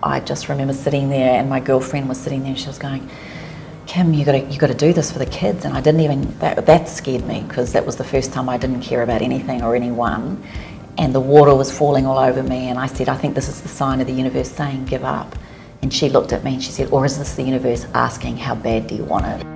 I just remember sitting there, and my girlfriend was sitting there, and she was going, Kim, you got to do this for the kids. And I didn't even, that scared me, because that was the first time I didn't care about anything or anyone, and the water was falling all over me. And I said, I think this is the sign of the universe saying give up. And she looked at me and she said, or is this the universe asking how bad do you want it?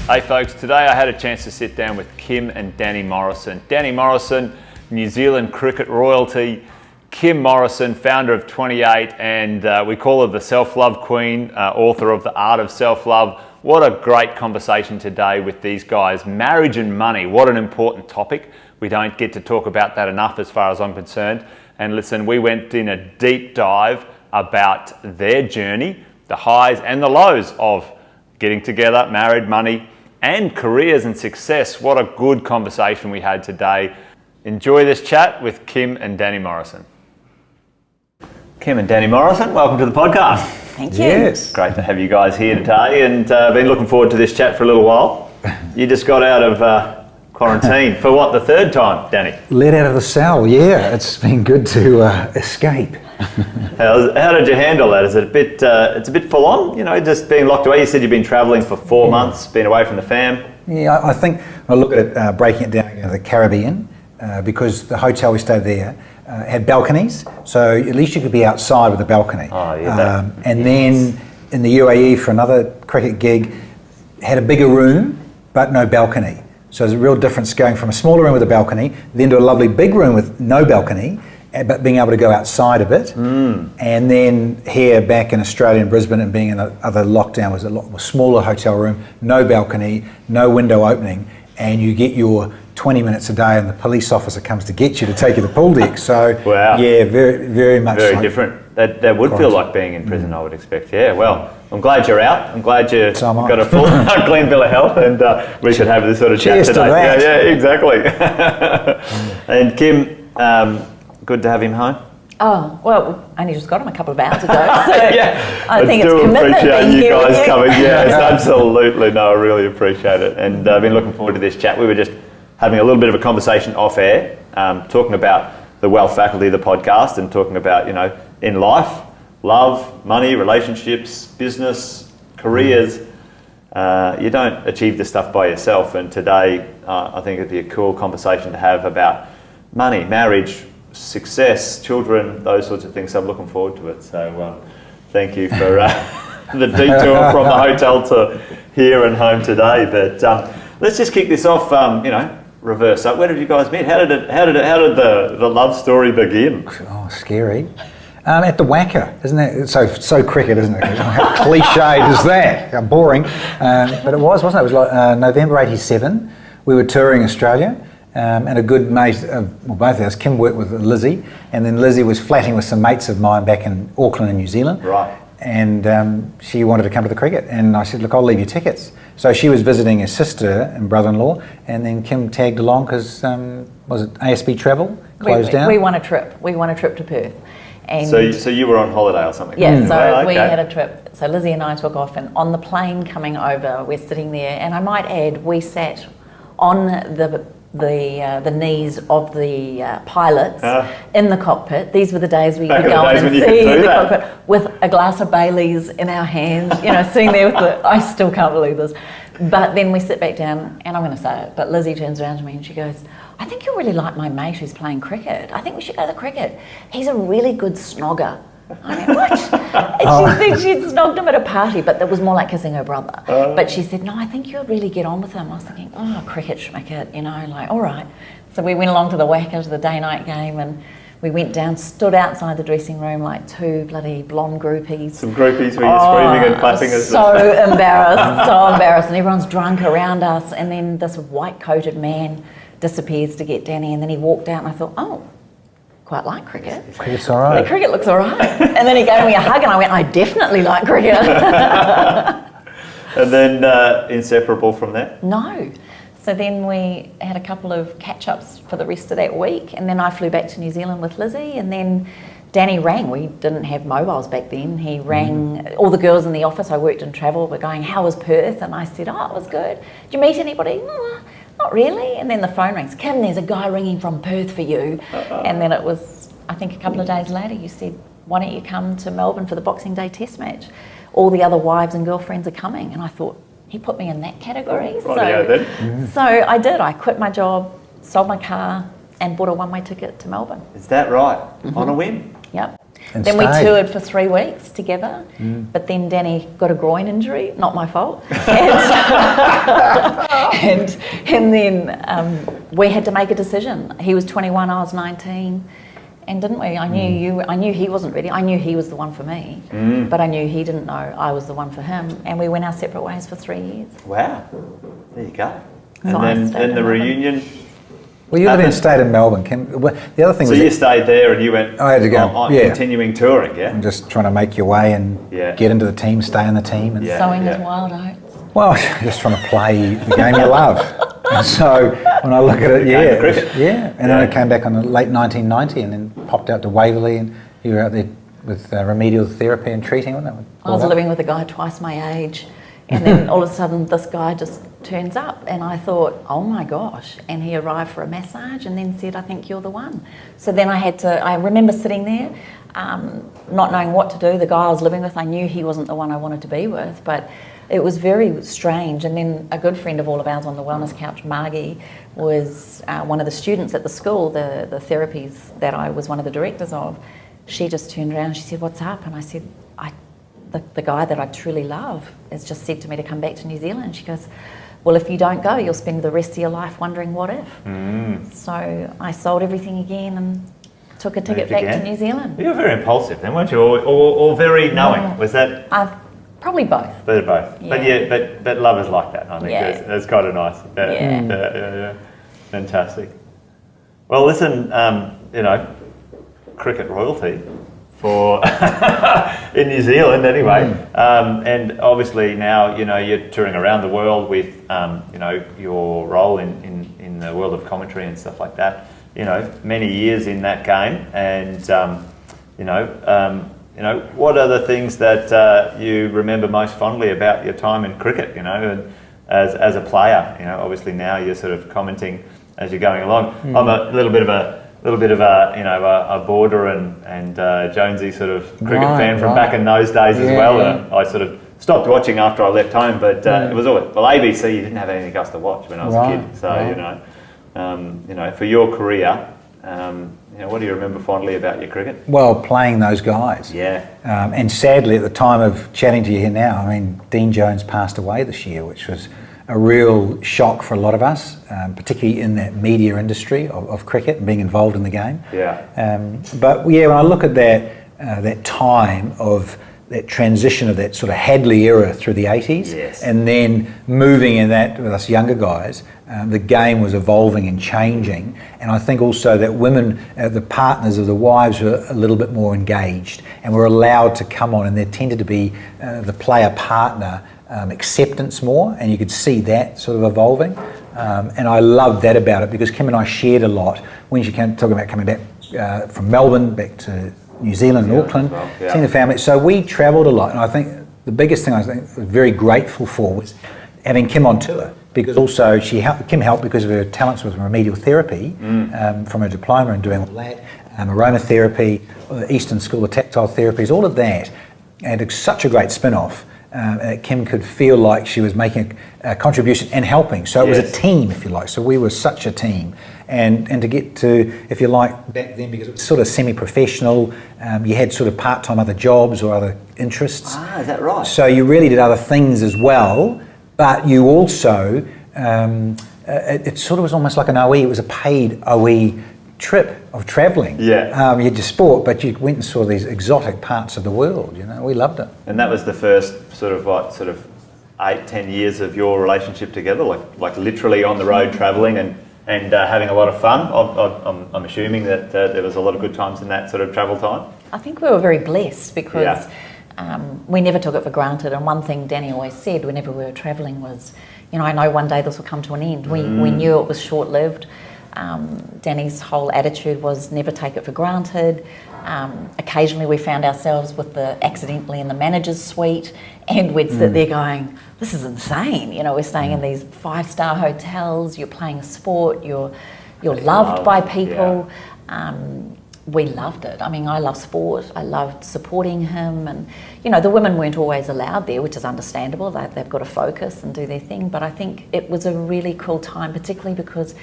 Hey folks, today I had a chance to sit down with Kim and Danny Morrison. Danny Morrison, New Zealand cricket royalty. Kim Morrison, founder of 28, and we call her the Self-Love Queen, author of The Art of Self-Love. What a great conversation today with these guys. Marriage and money, what an important topic. We don't get to talk about that enough as far as I'm concerned. And listen, we went in a deep dive about their journey, the highs and the lows of getting together, married, money, and careers and success. What a good conversation we had today. Enjoy this chat with Kim and Danny Morrison. Kim and Danny Morrison, welcome to the podcast. Thank you. Yes. Great to have you guys here today, and been looking forward to this chat for a little while. You just got out of quarantine for what, the third time, Danny? Let out of the cell, yeah. It's been good to escape. How did you handle that? Is it a bit? It's a bit full on, you know, just being locked away. You said you've been travelling for 4 months, been away from the fam. Yeah, I think I look at it, breaking it down to the Caribbean, because the hotel we stayed there had balconies, so at least you could be outside with a balcony. Oh, yeah. And then in the UAE for another cricket gig, had a bigger room but no balcony. So there's a real difference going from a smaller room with a balcony, then to a lovely big room with no balcony, but being able to go outside a bit. And then here back in Australia in Brisbane, and being in other lockdown, was a lot more smaller hotel room, no balcony, no window opening, and you get your 20 minutes a day and the police officer comes to get you to take you to the pool deck. So wow. Yeah, very, very much very like different. That would feel like being in prison, I would expect. Yeah, well, I'm glad you're out. I'm glad you've got a full clean bill of health, and we should have this sort of chat today. Yeah, exactly. And Kim, good to have him home. Oh, well, I only just got him a couple of hours ago, so yeah, I think it's commitment appreciate being you here guys with you. coming. Yes, absolutely. No, I really appreciate it, and I've been looking forward to this chat. We were just having a little bit of a conversation off air, talking about the Wealth Faculty, the podcast, and talking about, you know, in life, love, money, relationships, business, careers. You don't achieve this stuff by yourself, and today I think it'd be a cool conversation to have about money, marriage, success, children, those sorts of things. So I'm looking forward to it. So thank you for the detour from the hotel to here and home today. But let's just kick this off. You know, reverse up. Where did you guys meet? How did the love story begin? Oh, scary. At the Wacker, isn't it? So cricket, isn't it? How cliched is that? How boring. But it wasn't it? It was like November '87. We were touring Australia. And a good mate, well, both of us, Kim worked with Lizzie, and then Lizzie was flatting with some mates of mine back in Auckland in New Zealand. Right. And she wanted to come to the cricket, and I said, look, I'll leave you tickets. So she was visiting her sister and brother-in-law, and then Kim tagged along because, was it ASB Travel closed down? We won a trip. We won a trip to Perth. And so you were on holiday or something? Yeah, so we had a trip. So Lizzie and I took off, and on the plane coming over, we're sitting there, and I might add, we sat on the knees of the pilots in the cockpit. These were the days we could go on and see the cockpit with a glass of Baileys in our hand, you know, sitting there with I still can't believe this. But then we sit back down, and I'm going to say it, but Lizzie turns around to me and she goes, I think you'll really like my mate who's playing cricket. I think we should go to the cricket. He's a really good snogger. I mean, what? And she said she'd snogged him at a party, but that was more like kissing her brother. But she said, no, I think you'll really get on with him. I was thinking, oh, cricket, schmicket, you know, like, all right. So we went along to the Wacker, to the day-night game, and we went down, stood outside the dressing room like two bloody blonde groupies. Some groupies where you're screaming and clapping. So embarrassed, and everyone's drunk around us, and then this white-coated man disappears to get Danny, and then he walked out, and I thought, oh, quite like cricket. Cricket's all right. The cricket looks all right. And then he gave me a hug and I went, I definitely like cricket. And then inseparable from that? No. So then we had a couple of catch-ups for the rest of that week, and then I flew back to New Zealand with Lizzie, and then Danny rang. We didn't have mobiles back then. He rang all the girls in the office. I worked in travel. We're going, how was Perth? And I said, oh, it was good. Did you meet anybody? not really. And then the phone rings. Kim, there's a guy ringing from Perth for you. And then it was, I think a couple of days later, you said, why don't you come to Melbourne for the Boxing Day Test match? All the other wives and girlfriends are coming. And I thought, he put me in that category. So I did. I quit my job, sold my car, and bought a one-way ticket to Melbourne. Is that right? On a whim? Yep. And then we stayed. toured for 3 weeks together, but then Danny got a groin injury, not my fault. And then we had to make a decision. He was 21, I was 19, and didn't we? I knew he wasn't ready. I knew he was the one for me, but I knew he didn't know I was the one for him, and we went our separate ways for 3 years. Wow. There you go. So And then the reunion. Well, you then stayed in Melbourne, Kim. The other thing So was you stayed there and you went I had to go, on yeah. continuing touring, yeah? and just trying to make your way and get into the team, stay in the team. And Sowing his wild oats. Well, just trying to play the game you love. And so when I look at it, cricket. And then I came back on the late 1990 and then popped out to Waverley, and you were out there with remedial therapy and treating, wasn't it? I was living with a guy twice my age, and then all of a sudden this guy just turns up, and I thought, oh my gosh, and he arrived for a massage and then said, I think you're the one. So then I remember sitting there, not knowing what to do. The guy I was living with, I knew he wasn't the one I wanted to be with, but it was very strange. And then a good friend of all of ours on the wellness couch, Margie, was one of the students at the school, the therapies that I was one of the directors of. She just turned around and she said, what's up? And I said, the guy that I truly love has just said to me to come back to New Zealand. She goes, well, if you don't go, you'll spend the rest of your life wondering what if. So I sold everything again and took a ticket back to New Zealand. You were very impulsive then, weren't you? Or very knowing? Was that? Probably both. Both. Yeah. But love is like that. I think that's kind of nice. Yeah. Fantastic. Well, listen, cricket royalty for in New Zealand anyway, and obviously now you're touring around the world with your role in the world of commentary and stuff like that. Many years in that game, and what are the things that you remember most fondly about your time in cricket? And as a player, obviously now you're sort of commenting as you're going along. I'm a little bit of a border and Jonesy sort of cricket fan from back in those days as well. And I sort of stopped watching after I left home, but it was always ABC. You didn't have anything else to watch when I was a kid, so for your career, what do you remember fondly about your cricket? Well, playing those guys. Yeah. And sadly, at the time of chatting to you here now, I mean, Dean Jones passed away this year, which was a real shock for a lot of us, particularly in that media industry of cricket and being involved in the game. Yeah. But when I look at that time of that transition of that sort of Hadley era through the 80s, and then moving in that with us younger guys, the game was evolving and changing. And I think also that women, the partners of the wives, were a little bit more engaged and were allowed to come on, and there tended to be the player-partner acceptance more, and you could see that sort of evolving. And I loved that about it, because Kim and I shared a lot when she came talking about coming back from Melbourne back to New Zealand and Auckland, seeing the family. So we travelled a lot, and I think the biggest thing I was very grateful for was having Kim on tour, because also Kim helped because of her talents with remedial therapy, from her diploma and doing all that, aromatherapy, the Eastern School of Tactile Therapies, all of that, and it's such a great spin-off. Kim could feel like she was making a contribution and helping. So it was a team, if you like. So we were such a team. And to get to, if you like, back then, because it was sort of semi-professional, you had sort of part-time other jobs or other interests. Ah, is that right? So you really did other things as well, but you also, it sort of was almost like an OE. It was a paid OE trip of travelling. Yeah. You had your sport, but you went and saw these exotic parts of the world. We loved it. And that was the first sort of 8-10 years of your relationship together, like literally on the road travelling and having a lot of fun. I'm assuming that there was a lot of good times in that sort of travel time. I think we were very blessed because we never took it for granted. And one thing Danny always said whenever we were travelling was, I know one day this will come to an end. We knew it was short-lived. Danny's whole attitude was never take it for granted. Occasionally we found ourselves accidentally in the manager's suite, and we'd sit there going, this is insane. You know, we're staying in these 5-star hotels, you're playing a sport, you're loved by people. We loved it. I mean, I love sport. I loved supporting him, and you know, the women weren't always allowed there, which is understandable. They've got to focus and do their thing. But I think it was a really cool time, particularly because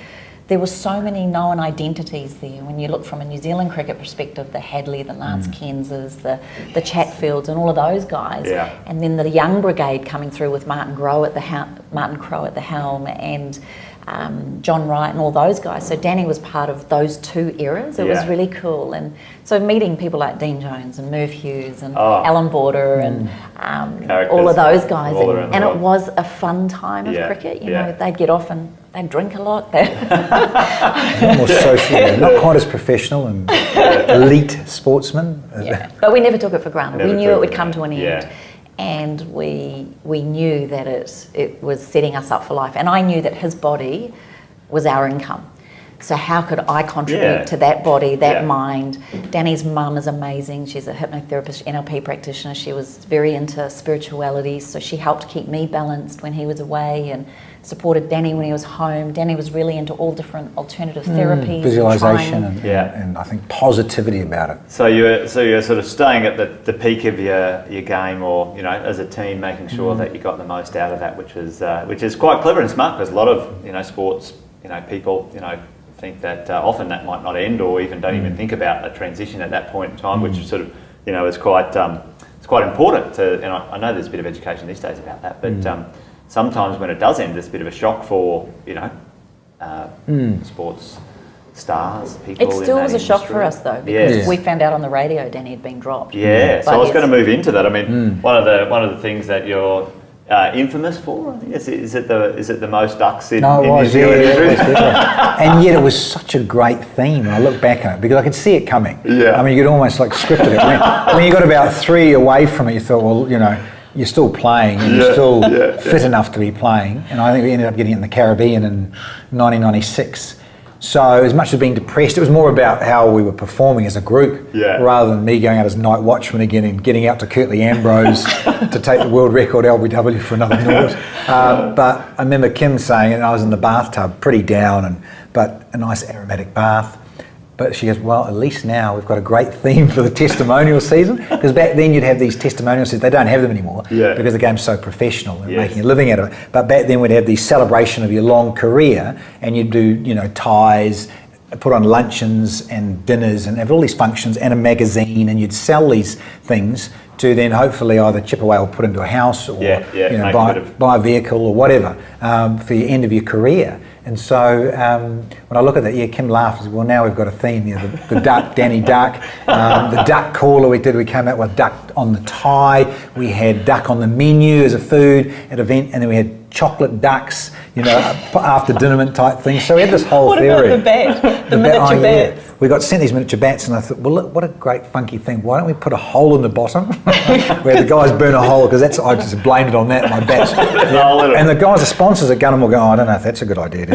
there were so many known identities there. When you look from a New Zealand cricket perspective, the Hadley, the Lance Kenses, the Chatfields, and all of those guys, and then the young brigade coming through with Martin Crowe at the helm, and John Wright and all those guys. So Danny was part of those two eras. It was really cool. And so meeting people like Dean Jones and Murph Hughes and Alan Border and all of those guys. And it was a fun time of cricket. You know, they'd get off and they'd drink a lot. More social, not quite as professional and elite sportsmen. But we never took it for granted. We knew it would come to an end. And we knew that it was setting us up for life. And I knew that his body was our income. So how could I contribute to that body, that mind? Danny's mum is amazing. She's a hypnotherapist, NLP practitioner. She was very into spirituality, so she helped keep me balanced when he was away and supported Danny when he was home. Danny was really into all different alternative therapies. Visualisation and I think positivity about it. So you're sort of staying at the peak of your game, or you know, as a team, making sure that you got the most out of that, which is quite clever and smart, because a lot of sports people think that often that might not end, or even don't even think about a transition at that point in time, which sort of is quite it's quite important to. And I know there's a bit of education these days about that, but sometimes when it does end, it's a bit of a shock for sports stars, people. It still was a shock for us though, because we found out on the radio Danny had been dropped. Yeah, so I was going to move into that. I mean, one of the things that you're infamous for, I think, is it the most ducks in New Zealand history? And yet it was such a great theme. I look back at it because I could see it coming. I mean, you could almost like scripted it. When you got about 3 away from it, you thought, well, you're still playing and you're still fit enough to be playing. And I think we ended up getting it in the Caribbean in 1996. So as much as being depressed, it was more about how we were performing as a group rather than me going out as night watchman again and getting out to Kirtley Ambrose to take the world record LBW for another nought. But I remember Kim saying, and I was in the bathtub pretty down, but a nice aromatic bath. But she goes, well, at least now we've got a great theme for the testimonial season. Because back then you'd have these testimonial seasons. They don't have them anymore because the game's so professional and making a living out of it. But back then we'd have these celebration of your long career, and you'd do, ties, put on luncheons and dinners and have all these functions and a magazine, and you'd sell these things to then hopefully either chip away or put into a house or buy a vehicle or whatever for the end of your career. And so when I look at that, Kim laughed and said, well, now we've got a theme, the duck, Danny Duck, the duck caller we came out with duck on the tie, we had duck on the menu as a food at event, and then we had chocolate ducks, after dinnerment type thing. So we had this whole theory. What about the bat? The miniature bats? We got sent these miniature bats, and I thought, well, look, what a great funky thing. Why don't we put a hole in the bottom where the guys burn a hole, because I just blamed it on that, my bats. And the guys, the sponsors at Gunham will go, I don't know if that's a good idea.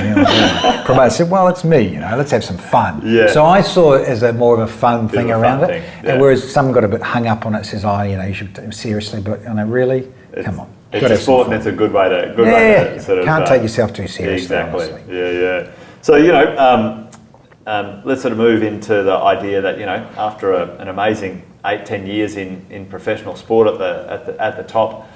Promoter said, well, it's me, let's have some fun. So I saw it as more of a fun thing around it. And whereas some got a bit hung up on it, says, you should take it seriously, but really, come on. It's a sport, and it's a good way to sort of... Can't take yourself too seriously, exactly. Honestly. So, let's sort of move into the idea that, after an amazing 8-10 years in professional sport at the top,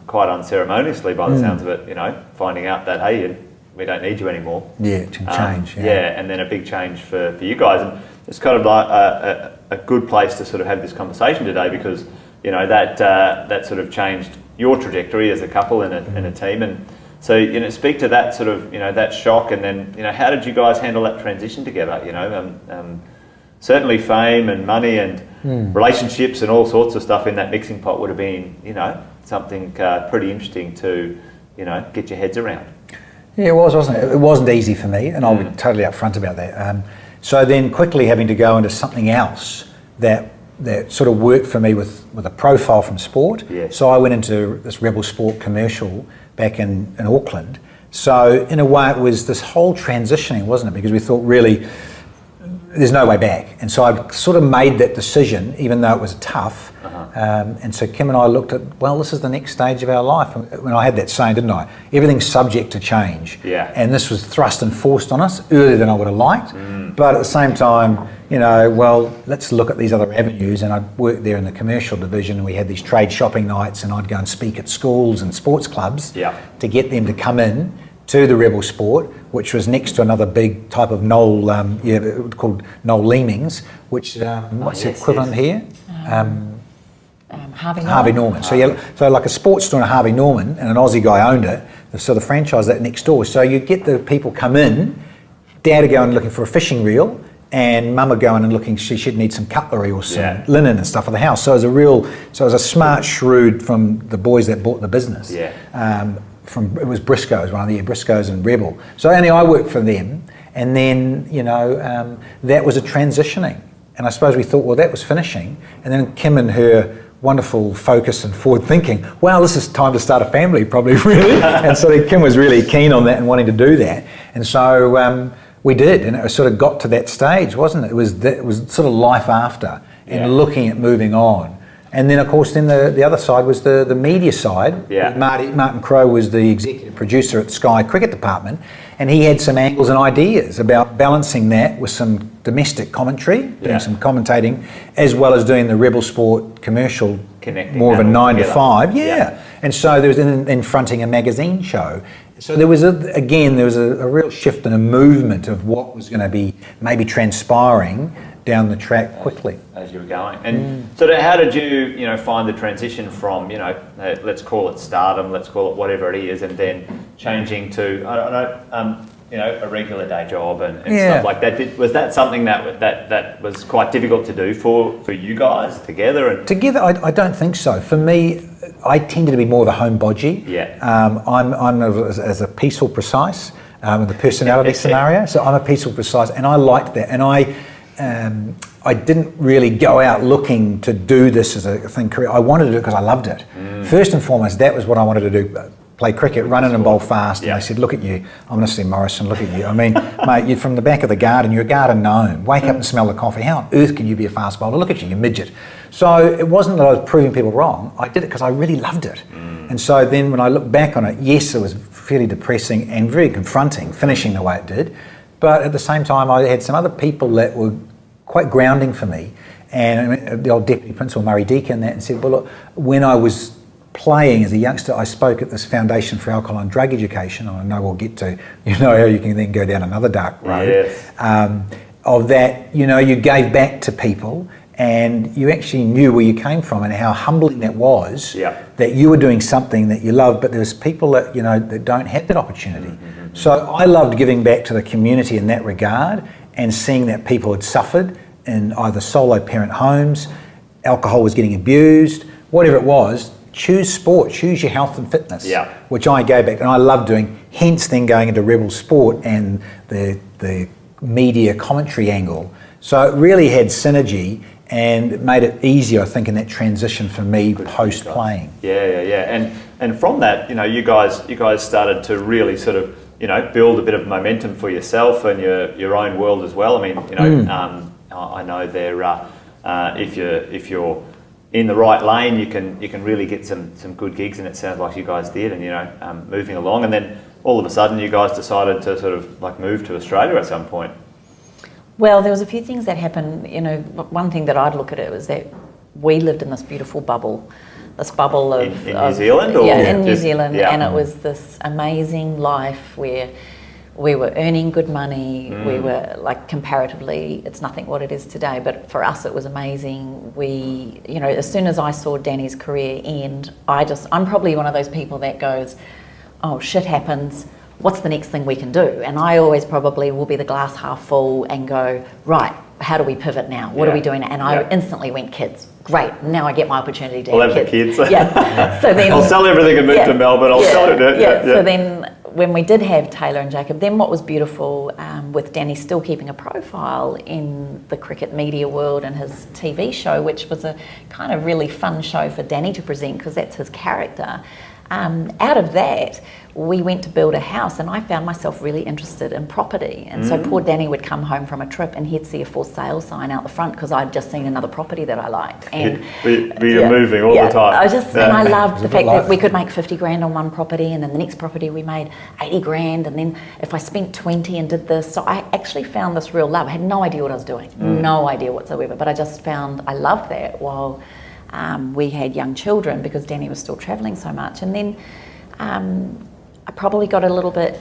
quite unceremoniously by the sounds of it, finding out that, hey, we don't need you anymore. Yeah, it can change. And then a big change for you guys. And it's kind of like a good place to sort of have this conversation today, because, that sort of changed your trajectory as a couple and a team. And so, speak to that sort of, that shock, and then, how did you guys handle that transition together? Certainly fame and money and relationships and all sorts of stuff in that mixing pot would have been, something pretty interesting to, get your heads around. Yeah, it was, wasn't it? It wasn't easy for me, and I'll be totally upfront about that. So then quickly having to go into something else that sort of worked for me with a profile from sport. So I went into this Rebel Sport commercial back in Auckland, So in a way it was this whole transitioning, wasn't it? Because we thought really there's no way back. And so I sort of made that decision, even though it was tough. And so Kim and I looked at, well, this is the next stage of our life. When I had that saying, didn't I? Everything's subject to change. Yeah. And this was thrust and forced on us earlier than I would have liked. But at the same time, you know, well, let's look at these other avenues. And I'd worked there in the commercial division, and we had these trade shopping nights, and I'd go and speak at schools and sports clubs to get them to come in to the Rebel Sport, which was next to another big type of Noel, called Noel Leemings, which, what's the equivalent here? Harvey Norman. So like a sports store in Harvey Norman, and an Aussie guy owned it, so the franchise that next door. So you get the people come in, Dad would go and looking for a fishing reel, and Mum would go in and looking, she'd need some cutlery or some linen and stuff for the house. So it was a smart shrewd from the boys that bought the business. It was Briscoe's, one of the Briscoe's and Rebel. So only I worked for them, and then that was a transitioning. And I suppose we thought, well, that was finishing, and then Kim and her wonderful focus and forward thinking, well, this is time to start a family, probably, really. And so Kim was really keen on that and wanting to do that. And so we did, and it sort of got to that stage, wasn't it? It was sort of life after, and looking at moving on. And then, of course, then the other side was the media side. Martin Crowe was the executive producer at Sky Cricket Department, and he had some angles and ideas about balancing that with some domestic commentary, doing some commentating, as well as doing the Rebel Sport commercial, connecting more of a 9 to 5. And so there was then fronting a magazine show. So there was a real shift and a movement of what was going to be maybe transpiring down the track quickly as you were going. And so how did you find the transition from let's call it stardom, let's call it whatever it is, and then changing to a regular day job and stuff like that? Was that something that was quite difficult to do for you guys together? Together, I don't think so. For me, I tended to be more of a homebody. I'm as a peaceful, precise with the personality scenario. So I'm a peaceful, precise, and I liked that. And I didn't really go out looking to do this as a thing career. I wanted to do it because I loved it. First and foremost, that was what I wanted to do. Play cricket, run in and bowl fast. And they said, look at you. I'm going to see Morrison, look at you. I mean, mate, you're from the back of the garden. You're a garden gnome. Wake up and smell the coffee. How on earth can you be a fast bowler? Look at you, you midget. So it wasn't that I was proving people wrong. I did it because I really loved it. And so then when I look back on it, yes, it was fairly depressing and very confronting, finishing the way it did. But at the same time, I had some other people that were quite grounding for me. And the old deputy principal, Murray Deacon, and said, well, look, when I was playing as a youngster, I spoke at this Foundation for Alcohol and Drug Education. I know we'll get to, how you can then go down another dark road. Of that, you gave back to people, and you actually knew where you came from and how humbling that was, that you were doing something that you loved, but there's people that, that don't have that opportunity. So I loved giving back to the community in that regard, and seeing that people had suffered in either solo parent homes, alcohol was getting abused, whatever it was. Choose sport, choose your health and fitness, which I go back and I love doing, hence then going into Rebel Sport and the media commentary angle. So it really had synergy, and it made it easier, I think, in that transition for me post-playing. And from that, you guys started to really sort of, build a bit of momentum for yourself and your own world as well. I mean, I know there, if you're in the right lane, you can really get some good gigs, and it sounds like you guys did, and moving along, and then all of a sudden you guys decided to sort of like move to Australia at some point. Well, there was a few things that happened. One thing that I'd look at it was that we lived in this beautiful bubble. This bubble of in New Zealand, in New Zealand, and it was this amazing life where we were earning good money. We were comparatively, it's nothing what it is today, but for us it was amazing. We, as soon as I saw Danny's career end, I'm probably one of those people that goes, oh, shit happens. What's the next thing we can do? And I always probably will be the glass half full and go, right, how do we pivot now? What are we doing? And I instantly went, kids. Great, now I get my opportunity to have kids. So then I'll sell everything and move to Melbourne. I'll sell it. So then when we did have Taylor and Jacob, then what was beautiful with Danny still keeping a profile in the cricket media world and his TV show, which was a kind of really fun show for Danny to present because that's his character. out of that, we went to build a house, and I found myself really interested in property. And so poor Danny would come home from a trip and he'd see a for sale sign out the front because I'd just seen another property that I liked. And we are moving all the time. And I loved the fact that we could make 50 grand on one property, and then the next property we made 80 grand, and then if I spent 20 and did this. So I actually found this real love. I had no idea what I was doing, no idea whatsoever, but I just found I loved that while we had young children, because Danny was still travelling so much. And then I probably got a little bit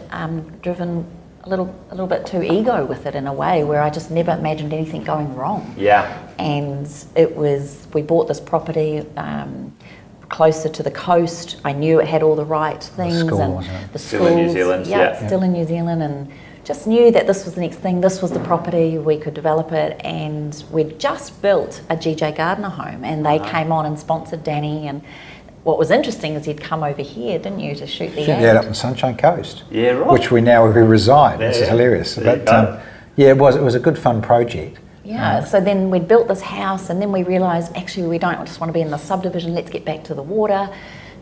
driven, a little bit too ego with it in a way, where I just never imagined anything going wrong. Yeah. And we bought this property closer to the coast. I knew it had all the right things. Still in New Zealand. Still in New Zealand, and just knew that this was the next thing. This was the property, we could develop it. And we'd just built a GJ Gardner home, and they came on and sponsored Danny. And what was interesting is he'd come over here, didn't you, to shoot the ad? Yeah, up on Sunshine Coast. Yeah, right. Which we reside, which is hilarious. But it was a good fun project. Yeah, so then we'd built this house, and then we realised, actually, we don't just want to be in the subdivision, let's get back to the water.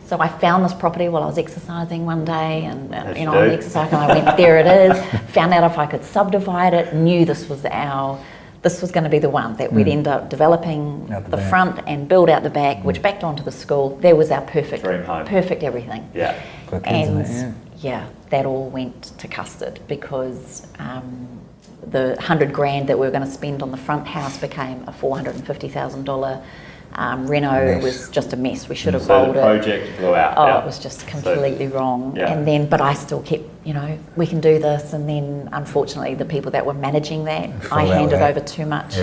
So I found this property while I was exercising one day, and on the exercise, and I went, there it is, found out if I could subdivide it, knew this was going to be the one that we'd end up developing the front and build out the back, which backed onto the school. There was our perfect dream home. Perfect everything. Yeah. And that all went to custard, because the 100 grand that we were going to spend on the front house became a $450,000 reno. It was just a mess. We should have bowled it. So the project blew out. It was just completely wrong. And then, but I still kept, we can do this. And then, unfortunately, the people that were managing that, I handed over too much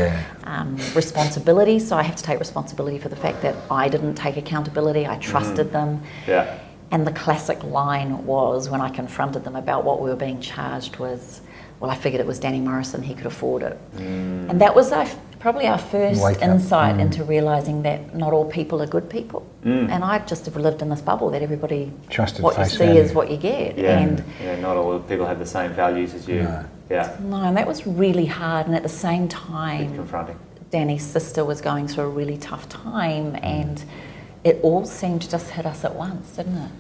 responsibility. So I have to take responsibility for the fact that I didn't take accountability. I trusted them. Yeah. And the classic line was, when I confronted them about what we were being charged, was, well, I figured it was Danny Morrison, he could afford it. And that was probably our first insight into realising that not all people are good people. And I just have lived in this bubble that everybody, trusted what you see is what you get. Yeah. And not all people have the same values as you. No. Yeah. No, and that was really hard. And at the same time, confronting. Danny's sister was going through a really tough time, and it all seemed to just hit us at once, didn't it?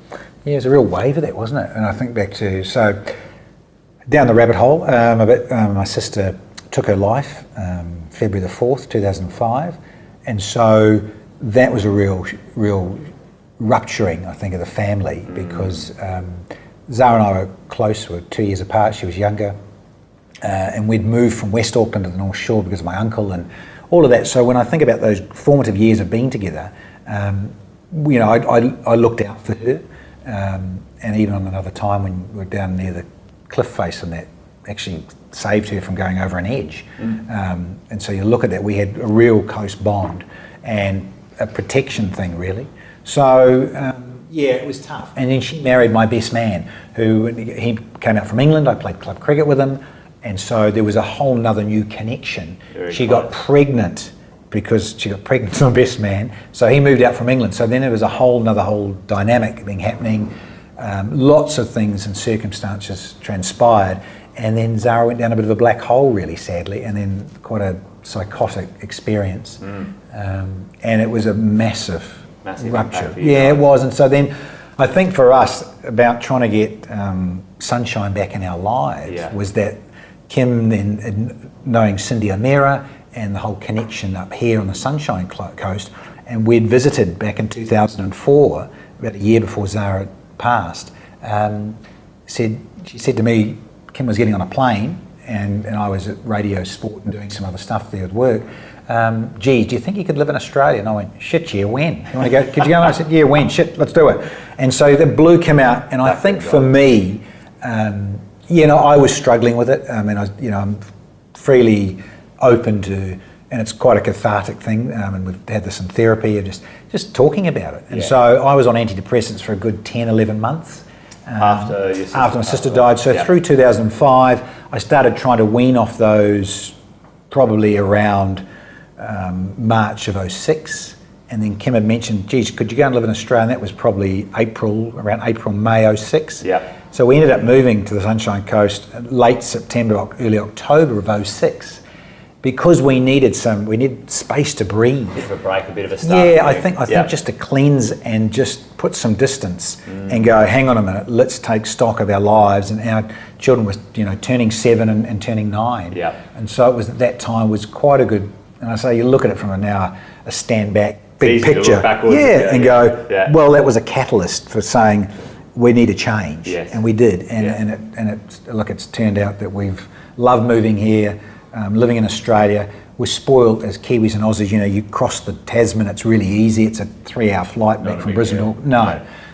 Yeah, it was a real wave of that, wasn't it? And I think back to, down the rabbit hole, my sister took her life February the 4th, 2005. And so that was a real rupturing, I think, of the family, because Zara and I were close, we were 2 years apart, she was younger. And we'd moved from West Auckland to the North Shore because of my uncle and all of that. So when I think about those formative years of being together, I looked out for her. And even on another time when we were down near the cliff face, and that actually saved her from going over an edge. And so you look at that, we had a real close bond and a protection thing, really. So it was tough. And then she married my best man, he came out from England. I played club cricket with him, and so there was a whole nother new connection. She got pregnant because she got pregnant with my best man, so he moved out from England. So then there was a whole dynamic happening. Lots of things and circumstances transpired, and then Zara went down a bit of a black hole, really sadly, and then quite a psychotic experience. And it was a massive rupture. Yeah, it was. And so then I think for us, about trying to get sunshine back in our lives was that Kim then knowing Cindy O'Meara and the whole connection up here on the Sunshine Coast, and we'd visited back in 2004, about a year before Zara passed. She said to me, Kim was getting on a plane, and I was at Radio Sport and doing some other stuff there at work. Do you think you could live in Australia? And I went, shit, yeah, when? You want to go? Could you go? And I said, yeah, when? Shit, let's do it. And so the blue came out, and I think for me, I was struggling with it. I mean, I'm freely open to, and it's quite a cathartic thing. And we've had this in therapy, of just talking about it. And so I was on antidepressants for a good 10, 11 months. After my sister died. So through 2005, I started trying to wean off those probably around March of 06. And then Kim had mentioned, geez, could you go and live in Australia? And that was probably around April, May 06. Yeah. So we ended up moving to the Sunshine Coast late September, early October of 06. because we needed space to breathe. A bit of a break, a bit of a start. Yeah, I think just to cleanse and just put some distance and go, hang on a minute, let's take stock of our lives. And our children were, turning 7 and turning 9. Yeah. And so it was at that time was quite a good. And I say you look at it from a stand back big picture, and go, well, that was a catalyst for saying we need a change, and we did, it's turned out that we've loved moving here, living in Australia. We're spoiled as Kiwis and Aussies. You cross the Tasman, it's really easy. It's a 3-hour flight back from Brisbane.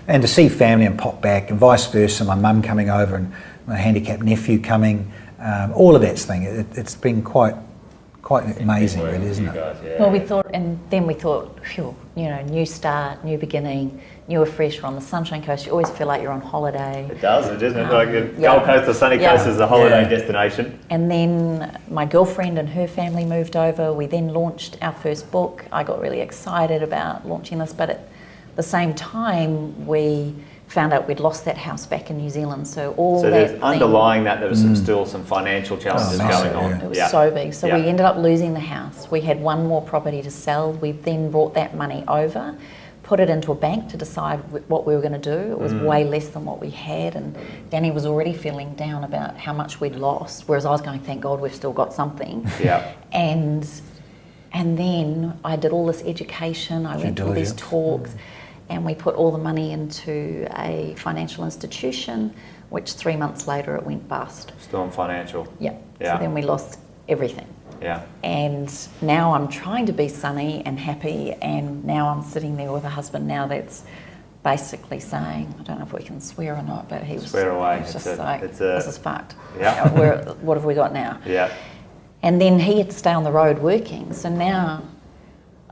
And to see family and pop back, and vice versa. My mum coming over and my handicapped nephew coming, all of that thing. It's been quite amazing, really, isn't it? Guys, Well, we thought, phew, new start, new beginning, new afresh. We're on the Sunshine Coast. You always feel like you're on holiday. It does, isn't it? Like the Gold Coast or Sunny Coast is a holiday destination. And then my girlfriend and her family moved over. We then launched our first book. I got really excited about launching this, but at the same time, we found out we'd lost that house back in New Zealand. So there's underlying that there was still some financial challenges going on. It was so big. So we ended up losing the house. We had one more property to sell. We then brought that money over, put it into a bank to decide what we were going to do. It was way less than what we had, and Danny was already feeling down about how much we'd lost, whereas I was going, thank God we've still got something. And then I did all this education. I went to all these talks. And we put all the money into a financial institution, which 3 months later it went bust. Storm Financial. Yeah. So then we lost everything. Yeah. And now I'm trying to be sunny and happy, and now I'm sitting there with a husband now that's basically saying, I don't know if we can swear or not, but he was swear away. He was just this is fucked. Yeah. What have we got now? Yeah. And then he had to stay on the road working. So now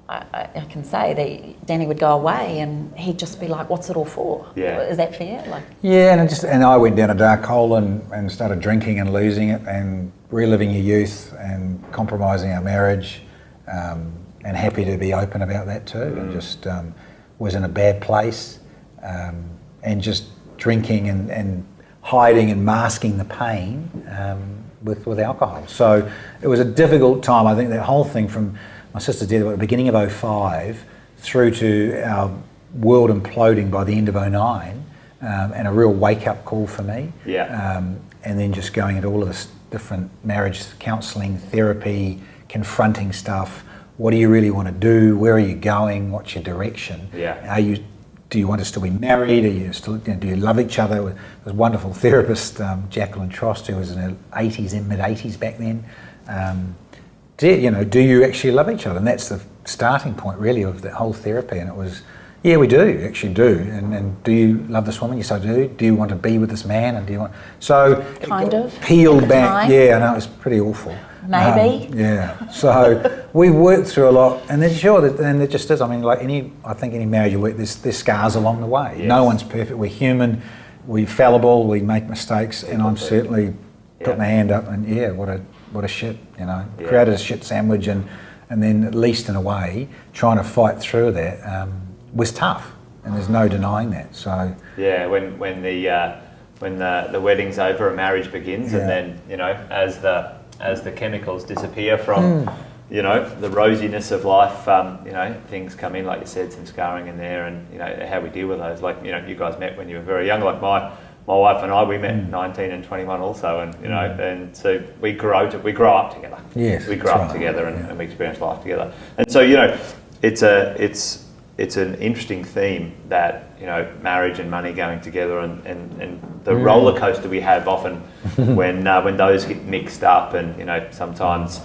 I can say that Danny would go away and he'd just be like, what's it all for? Yeah. Is that fair? And I went down a dark hole and started drinking and losing it and reliving your youth and compromising our marriage, and happy to be open about that too. And just was in a bad place, and just drinking and hiding and masking the pain with alcohol. So it was a difficult time. I think that whole thing from my sister's death at the beginning of 2005 through to our world imploding by the end of 2009, and a real wake-up call for me. And then just going into all of this different marriage counselling, therapy, confronting stuff. What do you really want to do? Where are you going? What's your direction? Do you want to still be married? Are you still? Do you love each other? There was a wonderful therapist, Jacqueline Trost, who was in her mid-80s back then. Do you actually love each other? And that's the starting point, really, of the whole therapy. And it was, yeah, we do, actually do. And do you love this woman? Yes, I do. Do you want to be with this man? And do you want... So... Kind of. Peeled back. Yeah, I know, it was pretty awful. Maybe. So we've worked through a lot. And then sure, and it just is. I mean, I think any marriage you work, there's scars along the way. Yes. No one's perfect. We're human. We're fallible. We make mistakes. And I'm certainly put my hand up and, what a shit, created a shit sandwich, and then at least in a way trying to fight through that was tough, and there's no denying that. So when the wedding's over, a marriage begins, and then as the chemicals disappear from the rosiness of life, things come in, like you said, some scarring in there, and how we deal with those. Like you guys met when you were very young, like my wife and I, we met 19 and 21 also, and and so we grow up together. Yes, we grow up together, and we experience life together. And so it's an interesting theme that marriage and money going together, and the roller coaster we have often when those get mixed up, and sometimes.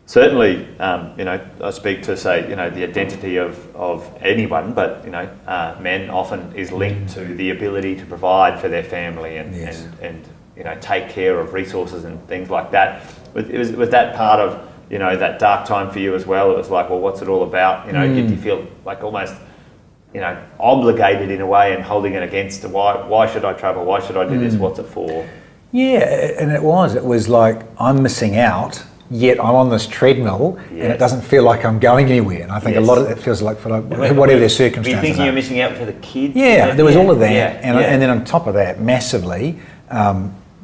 Certainly, I speak to say, the identity of anyone, but men often is linked to the ability to provide for their family and take care of resources and things like that. Was that part of that dark time for you as well? It was like, well, what's it all about? Did you feel like almost obligated in a way and holding it against why should I travel? Why should I do this? What's it for? Yeah, and it was like I'm missing out. Yet I'm on this treadmill, and it doesn't feel like I'm going anywhere. And I think a lot of it feels like for whatever their circumstances. Were you thinking you're missing out for the kids? Yeah, there was all of that, and then on top of that, massively,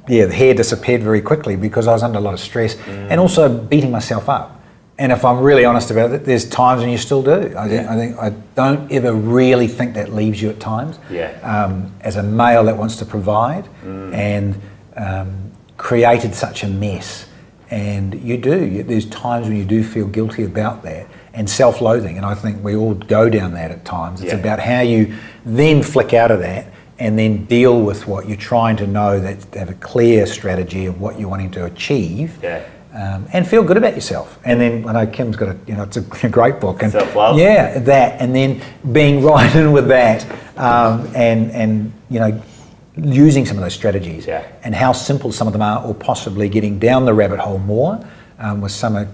the hair disappeared very quickly because I was under a lot of stress and also beating myself up. And if I'm really honest about it, there's times when you still do. I don't ever really think that leaves you at times. As a male that wants to provide and created such a mess, and there's times when you do feel guilty about that and self-loathing, and I think we all go down that at times. It's about how you then flick out of that and then deal with what you're trying to know, that have a clear strategy of what you're wanting to achieve. And feel good about yourself. And then I know Kim's got it's a great book. And self-love. Yeah, that, and then being right in with that, and using some of those strategies and how simple some of them are, or possibly getting down the rabbit hole more with some of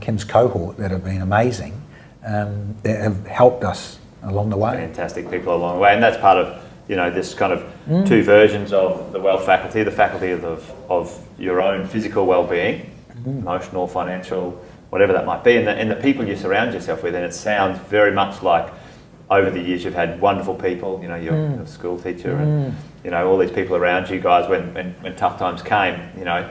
Kim's cohort that have been amazing, that have helped us along the way. Fantastic people along the way, and that's part of this kind of two versions of the wealth faculty: the faculty of your own physical well-being, emotional, financial, whatever that might be, and the people you surround yourself with. And it sounds very much like over the years you've had wonderful people. You're a school teacher, and all these people around you guys when tough times came.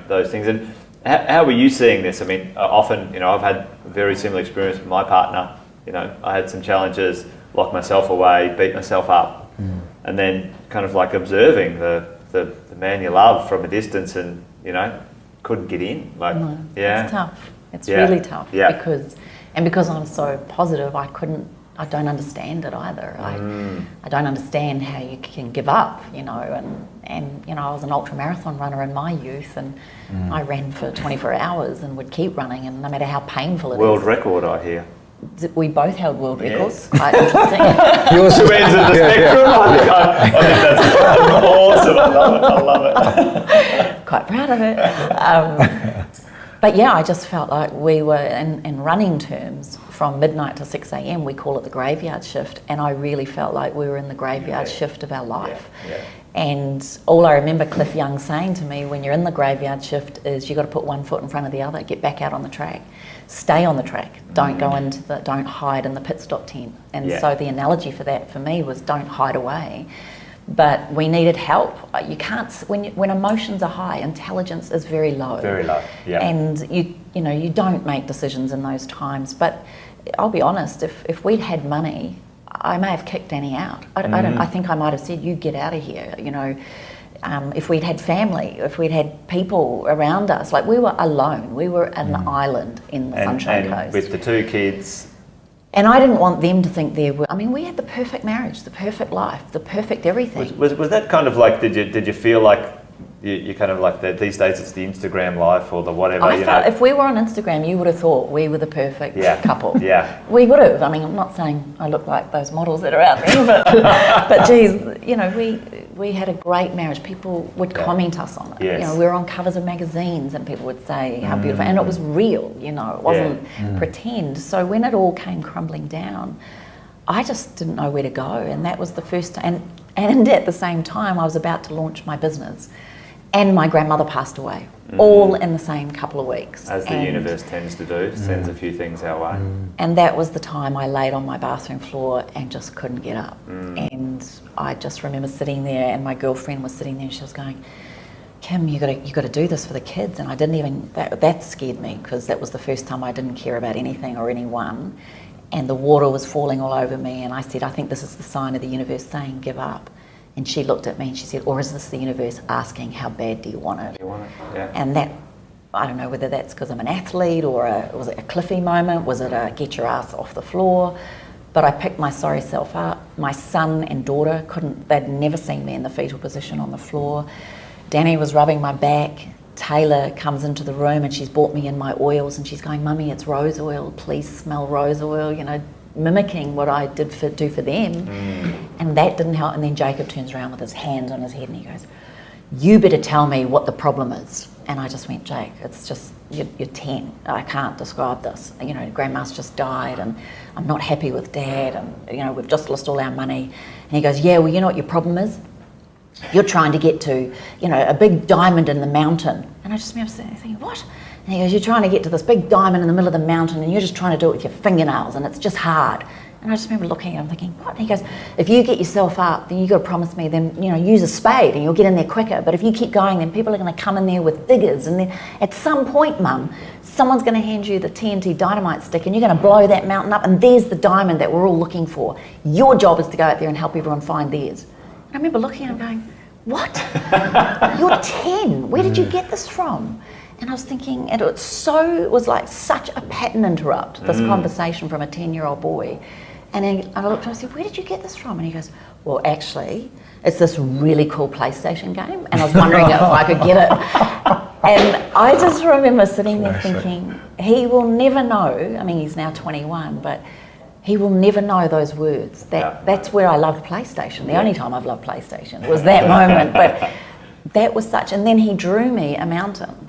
Those things. And how were you seeing this? I mean, often I've had a very similar experience with my partner. I had some challenges, locked myself away, beat myself up, and then kind of like observing the man you love from a distance, and couldn't get in. It's tough. It's really tough because I'm so positive, I don't understand it either. I don't understand how you can give up, and I was an ultra marathon runner in my youth, and I ran for 24 hours and would keep running, and no matter how painful it is. World record, I hear. We both held world records. Quite interesting. Yours two ends of the spectrum. I think that's awesome. I love it. Quite proud of it. But yeah, I just felt like we were, in running terms, from midnight to 6 a.m, we call it the graveyard shift, and I really felt like we were in the graveyard shift of our life. And all I remember Cliff Young saying to me, when you're in the graveyard shift, is you got to put one foot in front of the other, get back out on the track, stay on the track, don't go don't hide in the pit stop tent. And so the analogy for that for me was don't hide away. But we needed help. You can't, when emotions are high, intelligence is very low. Very low, And you don't make decisions in those times. But I'll be honest, if we'd had money, I may have kicked Danny out. I think I might have said, you get out of here, if we'd had family, if we'd had people around us. Like, we were alone. We were an island in the Sunshine Coast. With the two kids. And I didn't want them to think we had the perfect marriage, the perfect life, the perfect everything. Was that kind of like, did you feel like you kind of like that these days it's the Instagram life or the whatever? I felt if we were on Instagram, you would have thought we were the perfect couple. We would have. I mean, I'm not saying I look like those models that are out there, but geez, we had a great marriage. People would comment us on it. We were on covers of magazines and people would say how beautiful, and it was real, it wasn't pretend. So when it all came crumbling down, I just didn't know where to go, and that was the first time. And at the same time, I was about to launch my business. And my grandmother passed away, all in the same couple of weeks. As the universe tends to do, sends a few things our way. And that was the time I laid on my bathroom floor and just couldn't get up. And I just remember sitting there, and my girlfriend was sitting there, and she was going, Kim, you got to do this for the kids. And I didn't even, that scared me, because that was the first time I didn't care about anything or anyone. And the water was falling all over me, and I said, I think this is the sign of the universe saying give up. And she looked at me and she said, or is this the universe asking, how bad do you want it? And that, I don't know whether that's because I'm an athlete, or was it a Cliffy moment? Was it a get your ass off the floor? But I picked my sorry self up. My son and daughter they'd never seen me in the fetal position on the floor. Danny was rubbing my back. Taylor comes into the room and she's brought me in my oils, and she's going, Mummy, it's rose oil, please smell rose oil, mimicking what I do for them. And that didn't help. And then Jacob turns around with his hands on his head and he goes, you better tell me what the problem is. And I just went, Jake, it's just, you're 10. I can't describe this. Grandma's just died, and I'm not happy with Dad, and, we've just lost all our money. And he goes, yeah, well, you know what your problem is? You're trying to get to, a big diamond in the mountain. And I just remember thinking, what? And he goes, you're trying to get to this big diamond in the middle of the mountain, and you're just trying to do it with your fingernails, and it's just hard. And I just remember looking at him thinking, what? And he goes, if you get yourself up, then you've got to promise me, then, use a spade and you'll get in there quicker. But if you keep going, then people are going to come in there with diggers. And then at some point, Mum, someone's going to hand you the TNT dynamite stick and you're going to blow that mountain up and there's the diamond that we're all looking for. Your job is to go out there and help everyone find theirs. And I remember looking at him going, what? You're 10. Where did you get this from? And I was thinking, and it was like such a pattern interrupt, this conversation from a 10-year-old boy. And then I looked and I said, where did you get this from? And he goes, well, actually, it's this really cool PlayStation game. And I was wondering if I could get it. And I just remember sitting there thinking, he will never know. I mean, he's now 21, but he will never know those words. That's where I loved PlayStation. The only time I've loved PlayStation was that moment. But that was such, and then he drew me a mountain.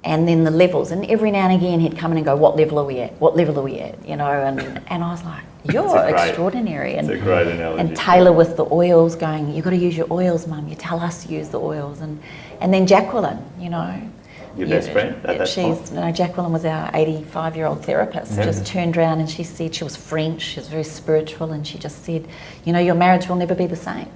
And then the levels, and every now and again he'd come in and go, what level are we at? What level are we at? And I was like, you're extraordinary. And, it's a great analogy. And Taylor with the oils going, you've got to use your oils, Mum. You tell us to use the oils. And then Jacqueline, Your best friend at that point? Jacqueline was our 85-year-old therapist, just turned around and she said, she was French, she was very spiritual, and she just said, your marriage will never be the same.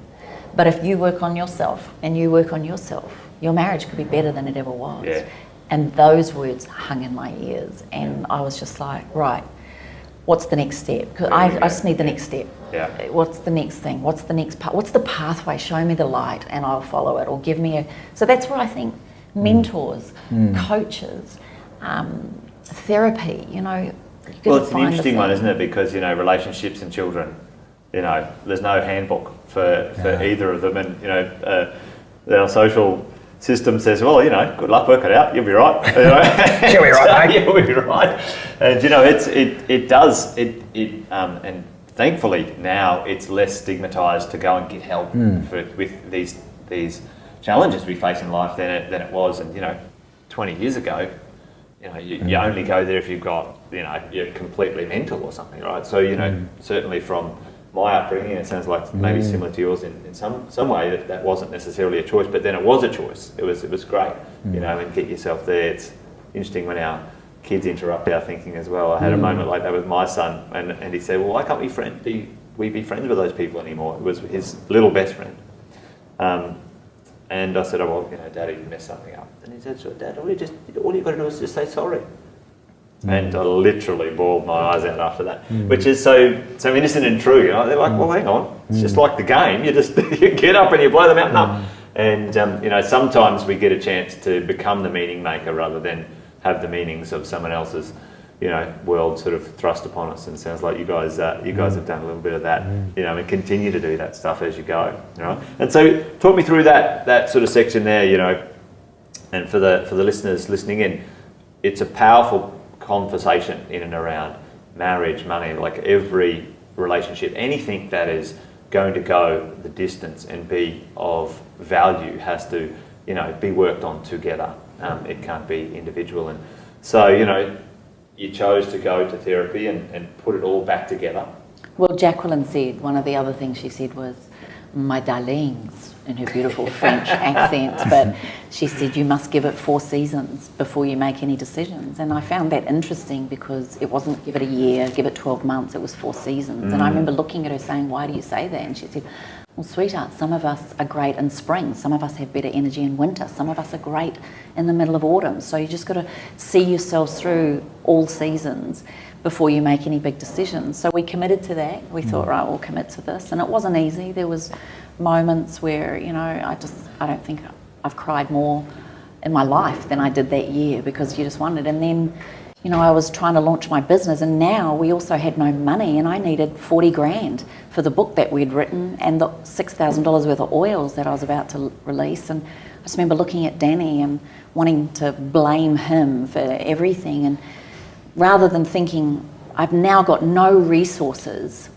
But if you work on yourself and you work on yourself, your marriage could be better than it ever was. Yeah. And those words hung in my ears, and I was just like, right, what's the next step? Because I just need the next step. Yeah. What's the next thing? What's the next part? What's the pathway? Show me the light and I'll follow it, or give me So that's where I think mentors, coaches, therapy, Well, it's an interesting one, isn't it? Because, relationships and children, there's no handbook for either of them. And, our social system says, well, good luck, work it out, you'll be right. You'll be right, mate. You'll be right. And it does, and thankfully now it's less stigmatised to go and get help with these challenges we face in life than it was. And 20 years ago, you only go there if you've got, you're completely mental or something, right? So certainly from my upbringing, it sounds like maybe similar to yours in some way, that wasn't necessarily a choice, but then it was a choice. It was great, and get yourself there. It's interesting when our kids interrupt our thinking as well. I had a moment like that with my son, and he said, well, why can't we be friends with those people anymore? It was his little best friend. And I said, oh, well, Daddy messed something up. And he said, sure, Dad, all you got to do is just say sorry. And I literally bawled my eyes out after that, which is so innocent and true. They're like, well, hang on, it's just like the game. You just you get up and you blow the mountain up. And sometimes we get a chance to become the meaning maker rather than have the meanings of someone else's, world sort of thrust upon us. And it sounds like you guys have done a little bit of that, and continue to do that stuff as you go. And so, talk me through that sort of section there, and for the listeners listening in, it's a powerful conversation in and around marriage, money, like every relationship, anything that is going to go the distance and be of value has to, be worked on together. It can't be individual. And so, you chose to go to therapy and put it all back together. Well, Jacqueline said, one of the other things she said was, my darlings, in her beautiful French accent, but she said, you must give it 4 seasons before you make any decisions. And I found that interesting because it wasn't give it a year, give it 12 months, it was 4 seasons. And I remember looking at her saying, why do you say that? And she said, well, sweetheart, some of us are great in spring, some of us have better energy in winter, some of us are great in the middle of autumn. So you just got to see yourselves through all seasons before you make any big decisions. So we committed to that. We thought, right, we'll commit to this. And it wasn't easy. There was moments where, I don't think I've cried more in my life than I did that year because you just wondered. And then, I was trying to launch my business, and now we also had no money, and I needed 40 grand for the book that we'd written and the $6,000 worth of oils that I was about to release. And I just remember looking at Danny and wanting to blame him for everything. And rather than thinking, I've now got no resources,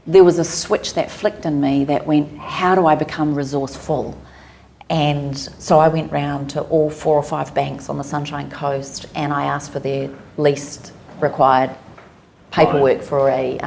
there was a switch that flicked in me that went, how do I become resourceful? And so I went round to all 4 or 5 banks on the Sunshine Coast, and I asked for their least required paperwork for a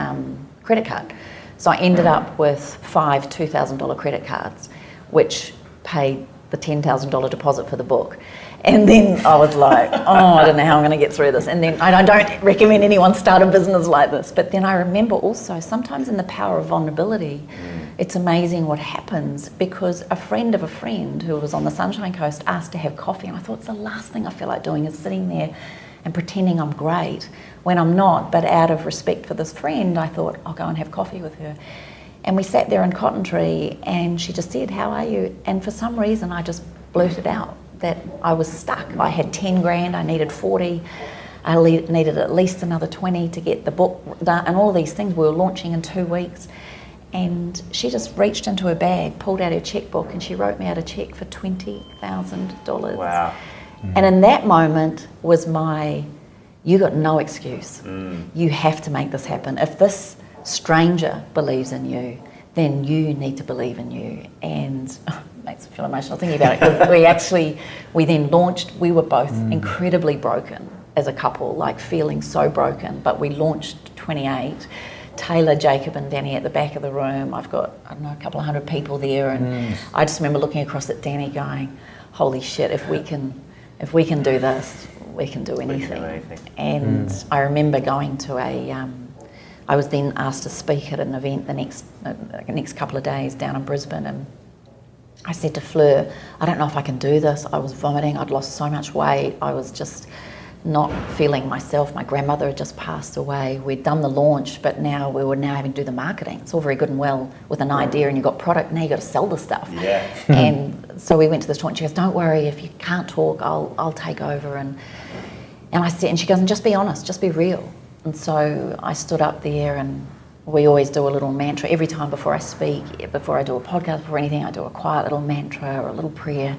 credit card. So I ended up with 5 $2,000 credit cards, which paid the $10,000 deposit for the book. And then I was like, oh, I don't know how I'm going to get through this. And then I don't recommend anyone start a business like this. But then I remember also, sometimes in the power of vulnerability, it's amazing what happens, because a friend of a friend who was on the Sunshine Coast asked to have coffee, and I thought, it's the last thing I feel like doing is sitting there and pretending I'm great when I'm not. But out of respect for this friend, I thought, I'll go and have coffee with her. And we sat there in Cotton Tree, and she just said, how are you? And for some reason, I just blurted out that I was stuck. I had 10 grand, I needed 40, I needed at least another 20 to get the book done, and all of these things. We were launching in 2 weeks. And she just reached into her bag, pulled out her checkbook, and she wrote me out a check for $20,000. Wow. And in that moment was you got no excuse. You have to make this happen. If this stranger believes in you, then you need to believe in you. And it makes me feel emotional thinking about it, because we then launched. We were both incredibly broken as a couple, like feeling so broken, but we launched 28. Taylor, Jacob and Danny at the back of the room. I've got, I don't know, a couple of hundred people there, and I just remember looking across at Danny going, holy shit, if we can do this, we can do anything. And I remember going to I was then asked to speak at an event the next couple of days down in Brisbane, and I said to Fleur, I don't know if I can do this. I was vomiting, I'd lost so much weight, I was just not feeling myself. My grandmother had just passed away. We'd done the launch, but now we were having to do the marketing. It's all very good and well with an idea and you've got product, now you've got to sell the stuff. Yeah. And so we went to this talk, and she goes, don't worry, if you can't talk, I'll take over. And I said, and she goes, and just be honest, just be real. And so I stood up there, and we always do a little mantra every time before I speak, before I do a podcast, before anything, I do a quiet little mantra or a little prayer.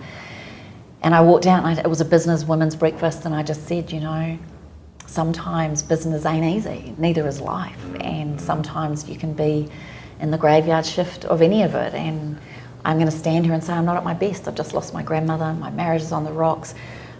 And I walked out, and it was a business women's breakfast, and I just said, sometimes business ain't easy, neither is life. And sometimes you can be in the graveyard shift of any of it. And I'm going to stand here and say I'm not at my best. I've just lost my grandmother, my marriage is on the rocks.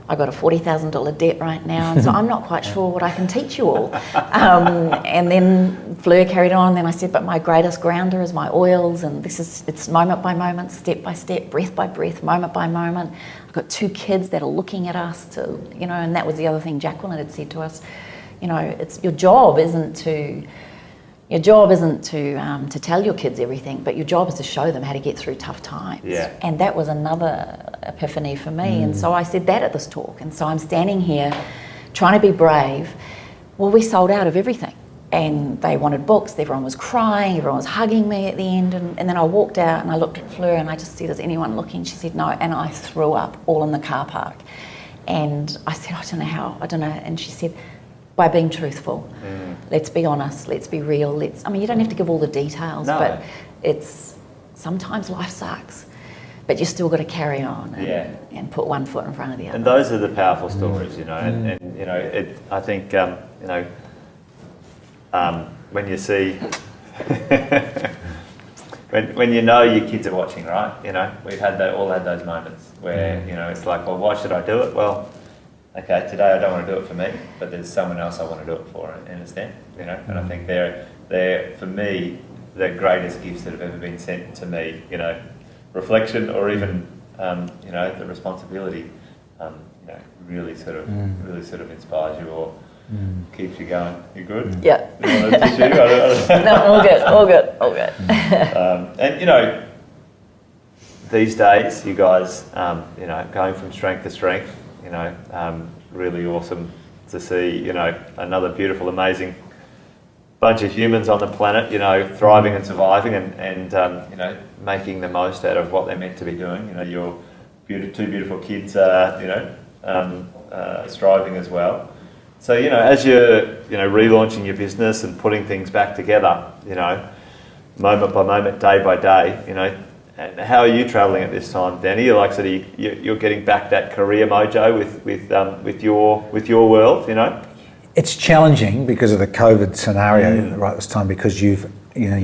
I've got a $40,000 debt right now, and so I'm not quite sure what I can teach you all. And then Fleur carried on, and then I said, but my greatest grounder is my oils, and it's moment by moment, step by step, breath by breath, moment by moment. I've got 2 kids that are looking at us and that was the other thing Jacqueline had said to us, it's your job isn't to tell your kids everything, but your job is to show them how to get through tough times. Yeah. And that was another epiphany for me. And so I said that at this talk. And so I'm standing here trying to be brave. Well, we sold out of everything. And they wanted books, everyone was crying, everyone was hugging me at the end. And then I walked out and I looked at Fleur and I just said, is anyone looking? She said, no. And I threw up all in the car park. And I said, I don't know. And she said, by being truthful. Let's be honest, let's be real. You don't have to give all the details, but it's sometimes life sucks, but you still got to carry on and put one foot in front of the other. And those are the powerful stories, and I think, when you see, when your kids are watching, right? We've all had those moments where, it's like, well, why should I do it? Well, okay, today I don't want to do it for me, but there's someone else I want to do it for, understand? And I think they're, for me, the greatest gifts that have ever been sent to me, reflection or even, the responsibility, really sort of inspires you or keeps you going. You good? Yeah. You want a tissue? No, all good. And, these days, you guys, going from strength to strength, really awesome to see, another beautiful, amazing bunch of humans on the planet, thriving and surviving and making the most out of what they're meant to be doing. Your 2 beautiful kids are, striving as well. So, as you're, relaunching your business and putting things back together, moment by moment, day by day, and how are you travelling at this time, Danny? You're getting back that career mojo with your world, It's challenging because of the COVID scenario right this time, because you've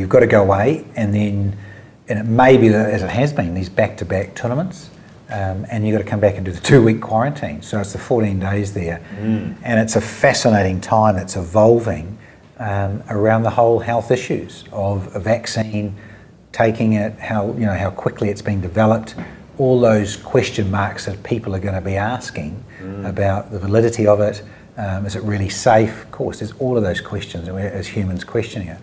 got to go away, and it may be that, as it has been, these back-to-back tournaments, and you've got to come back and do the 2-week quarantine. So it's the 14 days there, and it's a fascinating time that's evolving around the whole health issues of a vaccine. Taking it, how quickly it's being developed, all those question marks that people are going to be asking about the validity of it. Is it really safe? Of course, there's all of those questions, and we're, as humans, questioning it.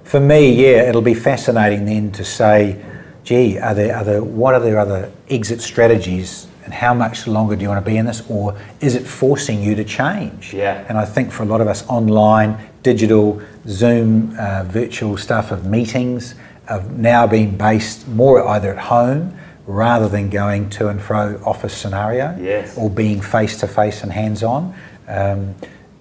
For me, yeah, it'll be fascinating then to say, gee, what are there other exit strategies, and how much longer do you want to be in this, or is it forcing you to change? Yeah. And I think for a lot of us, online, digital, Zoom, virtual stuff of meetings have now been based more either at home rather than going to and fro office scenario, yes, or being face to face and hands on.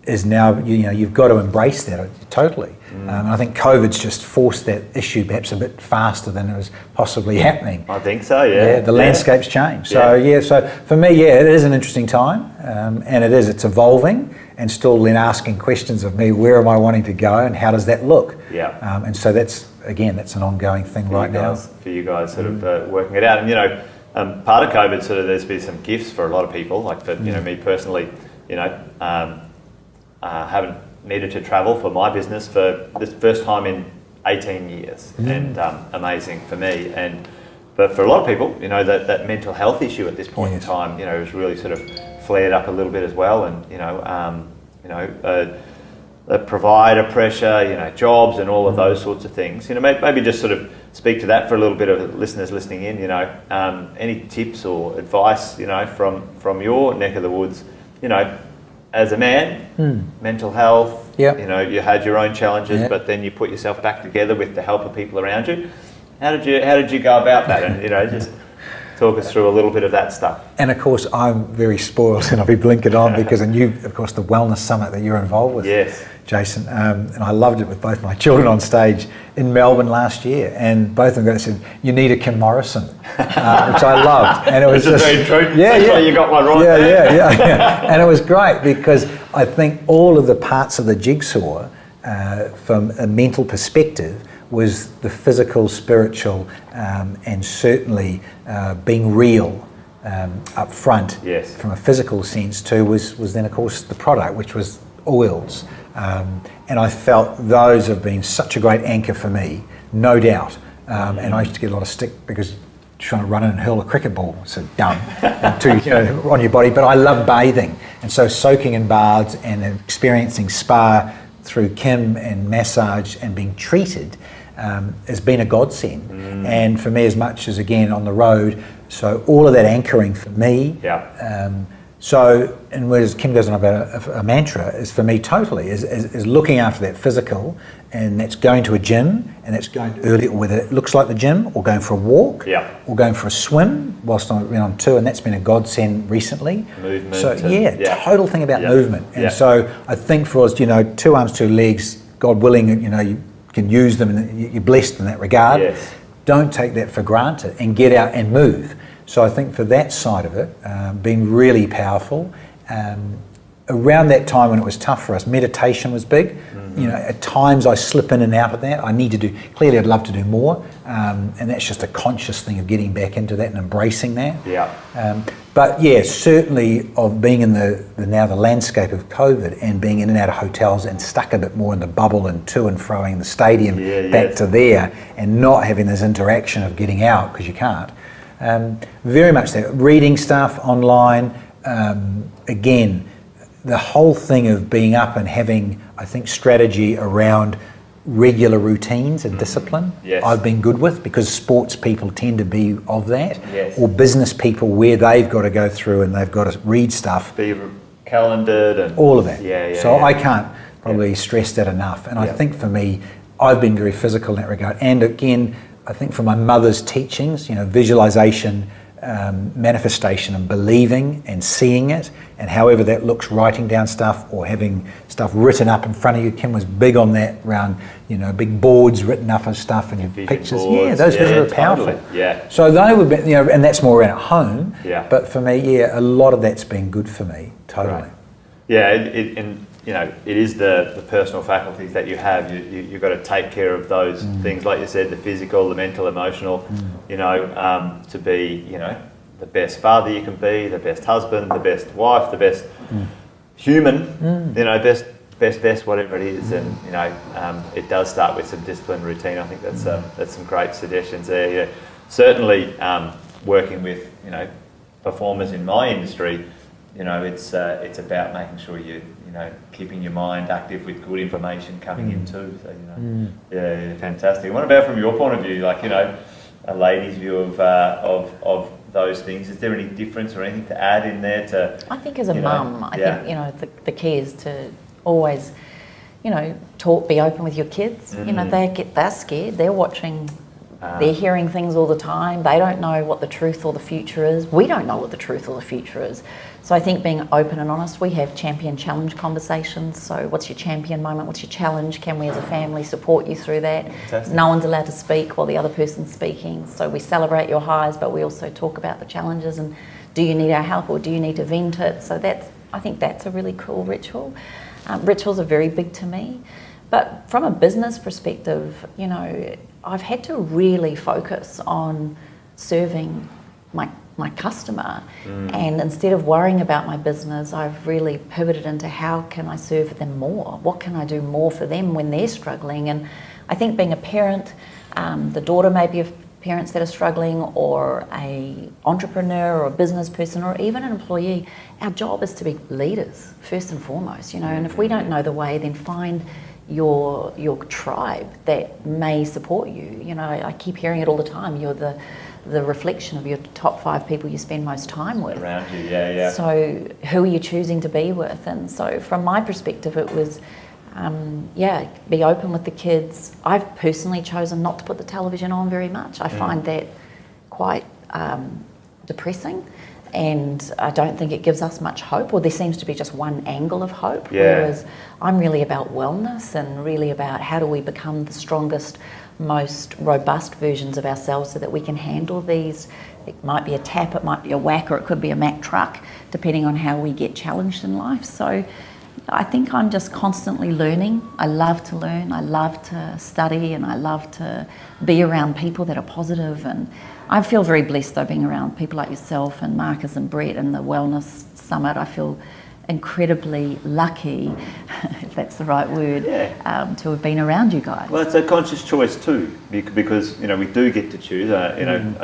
Is now, you've got to embrace that totally. And I think COVID's just forced that issue perhaps a bit faster than it was possibly happening. I think so, yeah. The landscape's changed. So so for me, it is an interesting time, and it's evolving, and still then asking questions of me, where am I wanting to go and how does that look? Yeah. And so that's an ongoing thing right now. For you guys sort of working it out. And, part of COVID, sort of there's been some gifts for a lot of people, like for, me personally, haven't needed to travel for my business for this first time in 18 years, and amazing for me. But for a lot of people, that mental health issue at this point in time, has really sort of flared up a little bit as well, and the provider pressure, jobs and all of those sorts of things. Maybe just sort of speak to that for a little bit of listeners listening in. Any tips or advice, from your neck of the woods, as a man, mental health, you had your own challenges, but then you put yourself back together with the help of people around you. How did you go about that? And just talk us through a little bit of that stuff. And of course, I'm very spoiled, and I'll be blinkered on because I knew, of course, the wellness summit that you're involved with, Jason. And I loved it with both my children on stage in Melbourne last year, and both of them said, "You need a Kim Morrison," which I loved. And it was just very true. Yeah, That's why you got one right. Yeah. And it was great because I think all of the parts of the jigsaw, from a mental perspective, was the physical, spiritual, and certainly being real up front. Yes. From a physical sense too was then of course the product, which was oils, and I felt those have been such a great anchor for me, no doubt. And I used to get a lot of stick because trying to run and hurl a cricket ball, so dumb, on your body. But I love bathing, and so soaking in baths and experiencing spa through Kim and massage and being treated has been a godsend. And for me, as much as again on the road, so all of that anchoring for me. And whereas Kim goes on about a mantra, is for me totally is looking after that physical, and that's going to a gym, and that's going early, whether it looks like the gym, or going for a walk, or going for a swim whilst I'm on tour, and that's been a godsend recently. Movement. So total thing about movement. And so I think for us, 2 arms, 2 legs, God willing, you can use them, and you're blessed in that regard. Yes. Don't take that for granted and get out and move. So I think for that side of it, been really powerful. Around that time when it was tough for us, meditation was big. At times I slip in and out of that. Clearly I'd love to do more, and that's just a conscious thing of getting back into that and embracing that. But certainly of being in the landscape of COVID, and being in and out of hotels and stuck a bit more in the bubble and to and froing the stadium back to there, and not having this interaction of getting out because you can't. Very much that. Reading stuff online, again, the whole thing of being up and having, I think, strategy around regular routines and discipline, I've been good with, because sports people tend to be of that, or business people where they've got to go through and they've got to read stuff. Be calendared and all of that. I can't probably stress that enough. And I think for me, I've been very physical in that regard. And again, I think from my mother's teachings, visualization, manifestation, and believing and seeing it, and however that looks, writing down stuff or having stuff written up in front of you. Kim was big on that, around big boards written up of stuff and your pictures. Boards. Those visuals are powerful. Totally. So they would be, and that's more around at home. But for me, a lot of that's been good for me. Totally. Right. It is the personal faculties that you have. You've got to take care of those things, like you said, the physical, the mental, emotional. To be the best father you can be, the best husband, the best wife, the best human. Best whatever it is. And it does start with some discipline, routine. I think that's some great suggestions there. Certainly, working with, you know, performers in my industry, you know, it's about making sure you know, keeping your mind active with good information coming in too. So, you know, yeah, fantastic. What about from your point of view, like, you know, a lady's view of those things? Is there any difference or anything to add in there to? I think as a mum, I think, you know, the key is to always, you know, be open with your kids. You know, they're scared. They're watching. They're hearing things all the time. They don't know what the truth or the future is. We don't know what the truth or the future is. So I think being open and honest, we have champion challenge conversations. So what's your champion moment? What's your challenge? Can we as a family support you through that? Fantastic. No one's allowed to speak while the other person's speaking. So we celebrate your highs, but we also talk about the challenges and do you need our help or do you need to vent it? So I think that's a really cool ritual. Rituals are very big to me. But from a business perspective, you know, I've had to really focus on serving my customer, and instead of worrying about my business, I've really pivoted into how can I serve them more? What can I do more for them when they're struggling? And I think being a parent, the daughter maybe of parents that are struggling, or a entrepreneur or a business person or even an employee, our job is to be leaders first and foremost, you know, and if we don't know the way, then find your tribe that may support you. You know, I keep hearing it all the time. You're the reflection of your top 5 people you spend most time with. Around you, yeah. So who are you choosing to be with? And so from my perspective, it was, be open with the kids. I've personally chosen not to put the television on very much. I find that quite depressing. And I don't think it gives us much hope, or there seems to be just one angle of hope, whereas I'm really about wellness and really about how do we become the strongest, most robust versions of ourselves so that we can handle these. It might be a tap, it might be a whack, or it could be a Mack truck, depending on how we get challenged in life. So I think I'm just constantly learning. I love to learn, I love to study, and I love to be around people that are positive. And I feel very blessed though, being around people like yourself and Marcus and Brett and the Wellness Summit. I feel incredibly lucky, if that's the right word, to have been around you guys. Well, it's a conscious choice too, because, you know, we do get to choose. You know,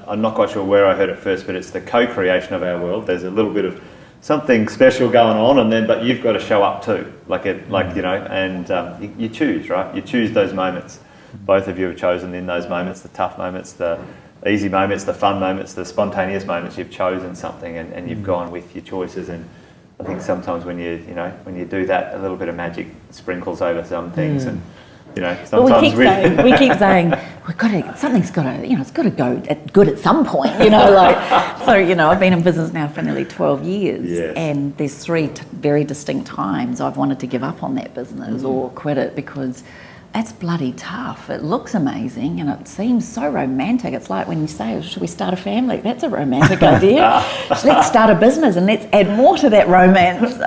I'm not quite sure where I heard it first, but it's the co-creation of our world. There's a little bit of something special going on, but you've got to show up too, you know, and you choose, right? You choose those moments. Both of you have chosen in those moments, the tough moments, the easy moments, the fun moments, the spontaneous moments. You've chosen something, and you've gone with your choices. And I think sometimes when you do that, a little bit of magic sprinkles over some things, and you know, sometimes we keep saying something's got to, you know, it's got to go good at some point, you know, like, so, you know, I've been in business now for nearly 12 years, and there's 3 very distinct times I've wanted to give up on that business or quit it, because that's bloody tough. It looks amazing and it seems so romantic. It's like when you say, should we start a family? That's a romantic idea. Let's start a business and let's add more to that romance.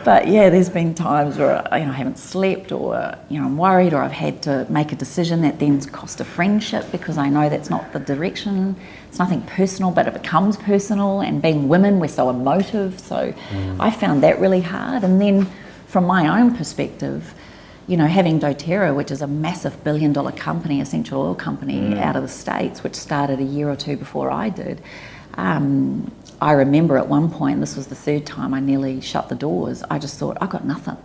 But yeah, there's been times where, you know, I haven't slept, or, you know, I'm worried, or I've had to make a decision that then's cost a friendship because I know that's not the direction. It's nothing personal, but it becomes personal, and being women, we're so emotive. So I found that really hard. And then from my own perspective, you know, having doTERRA, which is a massive $1 billion company, essential oil company out of the States, which started a year or 2 before I did, I remember at one point, this was the 3rd time I nearly shut the doors, I just thought, I've got nothing.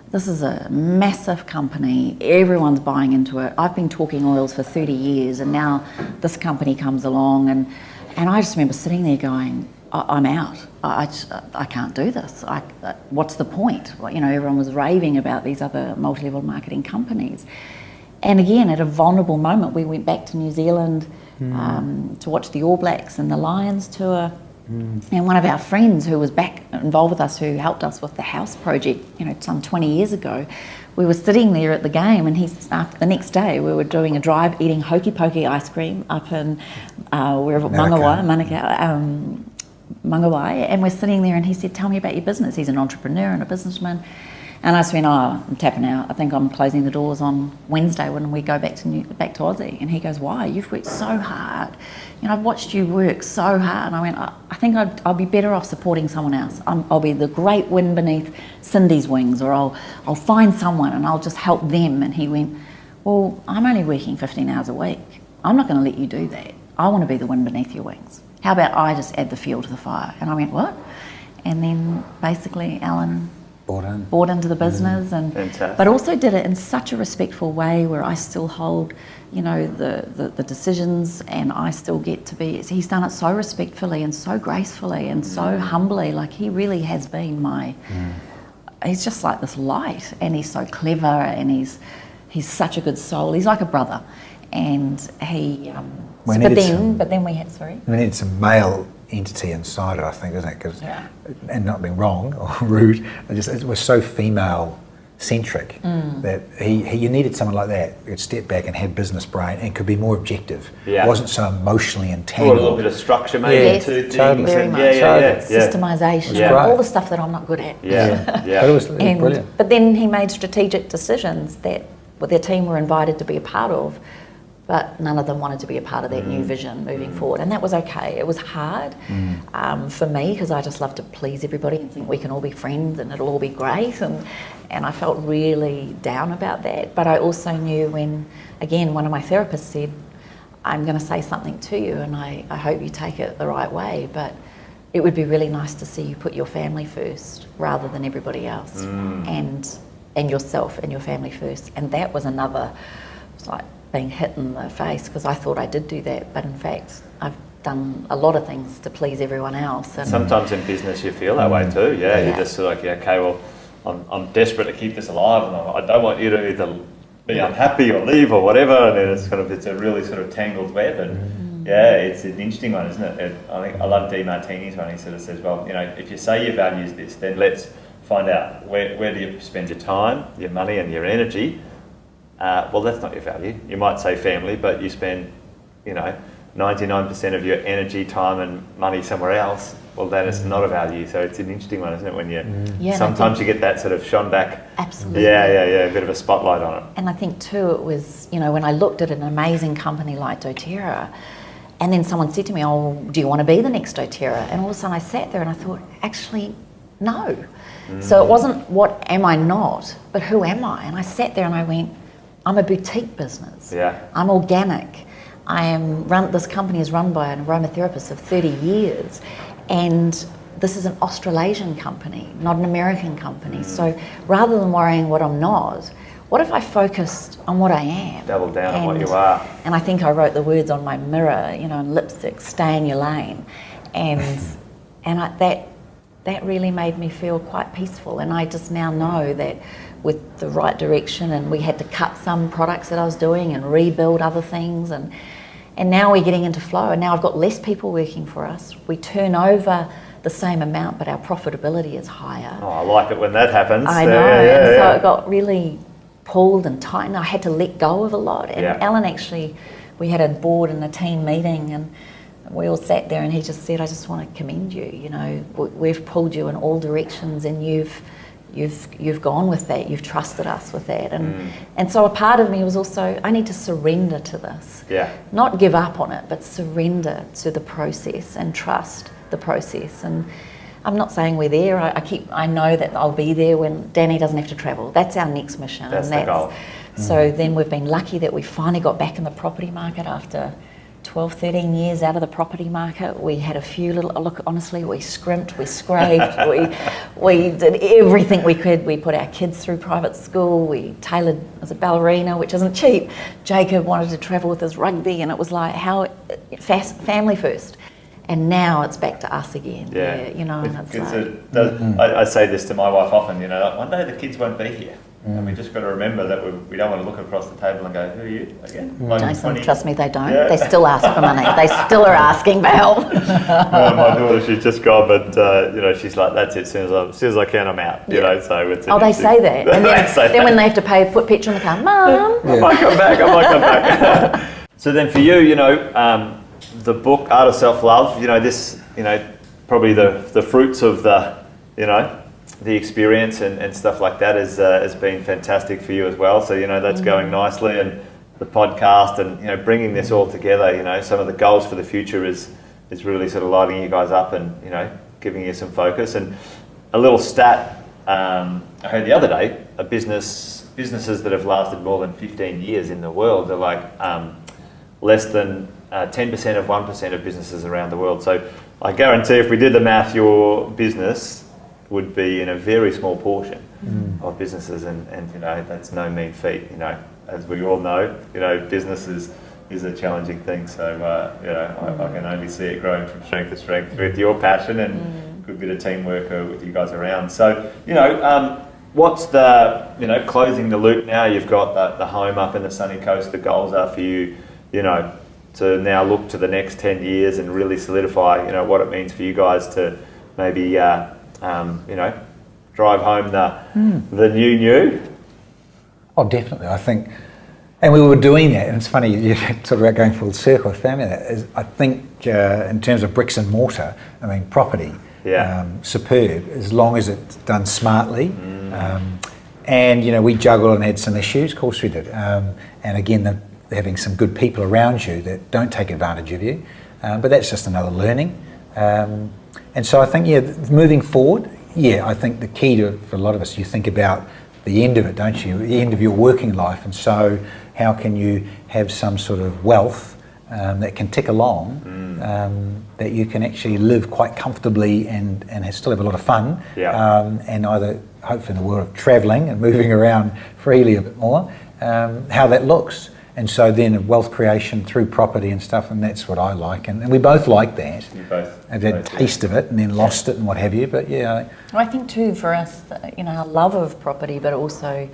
This is a massive company, everyone's buying into it. I've been talking oils for 30 years, and now this company comes along, and I just remember sitting there going, I'm out. I can't do this. What's the point? You know, everyone was raving about these other multi-level marketing companies. And again, at a vulnerable moment, we went back to New Zealand to watch the All Blacks and the Lions tour. And one of our friends who was back involved with us, who helped us with the house project, you know, some 20 years ago, we were sitting there at the game, and after the next day we were doing a drive eating hokey pokey ice cream up in wherever, Mangawai, and we're sitting there, and he said, tell me about your business. He's an entrepreneur and a businessman. And I just went, I'm tapping out. I think I'm closing the doors on Wednesday when we go back to Aussie. And he goes, why? You've worked so hard. You know, I've watched you work so hard. And I went, I think I'll be better off supporting someone else. I'll be the great wind beneath Cindy's wings, or I'll find someone and I'll just help them. And he went, well, I'm only working 15 hours a week. I'm not going to let you do that. I want to be the wind beneath your wings. How about I just add the fuel to the fire? And I went, what? And then basically Alan bought into the business, and Fantastic. but also did it in such a respectful way where I still hold, you know, the decisions, and I still get to be. He's done it so respectfully and so gracefully and so humbly. Like, he really has been my. He's just like this light, and he's so clever, and he's such a good soul. He's like a brother, and he. We but needed then we had sorry. We need some male entity inside it, I think, isn't it? 'Cause, Yeah. and not being wrong or rude, it was so female centric that you needed someone like that who could step back and had business brain and could be more objective. Yeah. Wasn't so emotionally Or a entangled. little bit of structure maybe Yes, to things. totally. Very and- much. Yeah. Systemization, Yeah. all the stuff that I'm not good at. Yeah. But it was brilliant. But then he made strategic decisions that their team were invited to be a part of, but none of them wanted to be a part of that new vision moving forward, and that was okay. It was hard for me because I just love to please everybody and think we can all be friends and it'll all be great, and I felt really down about that. But I also knew when, again, one of my therapists said, I'm going to say something to you and I hope you take it the right way, but it would be really nice to see you put your family first rather than everybody else, and yourself and your family first. And that was another, it was like being hit in the face, because I thought I did do that, but in fact I've done a lot of things to please everyone else. And Sometimes in business you feel that way too. Yeah, Yeah. you're just sort of like, yeah, okay, well, I'm desperate to keep this alive, and I don't want you to either be unhappy or leave or whatever. And then it's a really sort of tangled web. And yeah, it's an interesting one, isn't it? I think I love D. Martini's one. He sort of says, well, you know, if you say your values this, then let's find out where do you spend your time, your money, and your energy. Well, that's not your value. You might say family, but you spend, 99% of your energy, time, and money somewhere else. Well, that is not a value. So it's an interesting one, isn't it? When sometimes you get that sort of shone back. Absolutely. Yeah, a bit of a spotlight on it. And I think too, it was, when I looked at an amazing company like doTERRA, and then someone said to me, oh, do you want to be the next doTERRA? And all of a sudden I sat there and I thought, actually, no. So it wasn't what am I not, but who am I? And I sat there and I went, I'm a boutique business. Yeah. I'm organic. This company is run by an aromatherapist of 30 years, and this is an Australasian company, not an American company. So rather than worrying what I'm not, what if I focused on what I am? Double down on what you are. And I think I wrote the words on my mirror, in lipstick, stay in your lane. And that really made me feel quite peaceful. And I just now know that with the right direction, and we had to cut some products that I was doing and rebuild other things, and now we're getting into flow, and now I've got less people working for us. We turn over the same amount, but our profitability is higher. Oh, I like it when that happens. I know, and so it got really pulled and tight, and I had to let go of a lot. And Alan actually, we had a board and a team meeting, and we all sat there, and he just said, I just want to commend you. We've pulled you in all directions, and you've gone with that. You've trusted us with that, and so a part of me was also, I need to surrender to this. Yeah. Not give up on it, but surrender to the process and trust the process. And I'm not saying we're there. I know that I'll be there when Danny doesn't have to travel. That's our next mission. That's the goal. So then we've been lucky that we finally got back in the property market after 12, 13 years out of the property market. We had a few look, honestly, we scrimped, we scraped, we did everything we could. We put our kids through private school, we tailored as a ballerina, which isn't cheap. Jacob wanted to travel with his rugby, and it was like, family first. And now it's back to us again. Yeah. And it's I say this to my wife often, one day the kids won't be here. And we just got to remember that we don't want to look across the table and go, who are you again? Jason, trust me, they don't. Yeah. They still ask for money. They still are asking for help. My daughter, she's just gone, but she's like, that's it. As soon as I can, I'm out. So it's. They say that, and then when they have to put petrol in the car, Mum, I might come back. So then, for you, the book Art of Self-Love. This, probably the fruits of the experience and stuff like that has been fantastic for you as well. So that's going nicely, and the podcast and bringing this all together. Some of the goals for the future is really sort of lighting you guys up and giving you some focus. And a little stat I heard the other day: businesses that have lasted more than 15 years in the world are like less than 10% of 1% of businesses around the world. So I guarantee if we did the math, your business would be in a very small portion of businesses, and you know, that's no mean feat. You know, as we all know, you know, business is a challenging thing. So you know, I can only see it growing from strength to strength with your passion and a good bit of teamwork with you guys around. So you know, what's the, you know, closing the loop now? You've got the home up in the sunny coast. The goals are for you, you know, to now look to the next 10 years and really solidify, you know, what it means for you guys to maybe, you know, drive home the new. Oh, definitely. I think, and we were doing that, and it's funny, you talk about going full circle with family. I think in terms of bricks and mortar, I mean, property, superb, as long as it's done smartly. And, you know, we juggled and had some issues, of course we did. And again, having some good people around you that don't take advantage of you. But that's just another learning. And so I think, moving forward, I think the key to it for a lot of us, you think about the end of it, don't you? The end of your working life. And so how can you have some sort of wealth that can tick along, that you can actually live quite comfortably and still have a lot of fun, and either hopefully in the world of travelling and moving around freely a bit more, how that looks. And so then wealth creation through property and stuff, and that's what I like. And we both like that. You both. I've had a taste of it and then lost it and what have you, but I think too, for us, you know, our love of property, but also,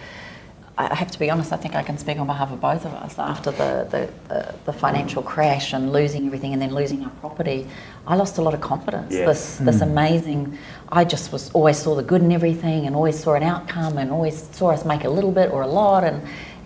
I have to be honest, I think I can speak on behalf of both of us. After the financial crash and losing everything and then losing our property, I lost a lot of confidence. This amazing, I just always saw the good in everything and always saw an outcome and always saw us make a little bit or a lot, and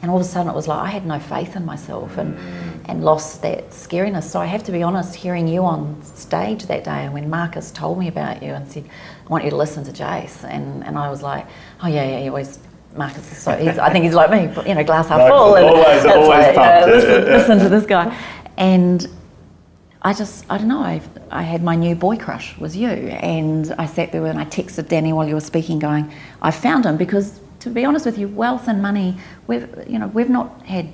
all of a sudden it was like I had no faith in myself and lost that scariness. So I have to be honest, hearing you on stage that day and when Marcus told me about you and said, I want you to listen to Jace, and I was like, oh yeah, he always, Marcus is so, I think he's like me, you know, glass half full. And always like, pumped. Listen to this guy. And I don't know, I had my new boy crush was you, and I sat there and I texted Danny while you were speaking going, I found him, because to be honest with you, wealth and money, we've not had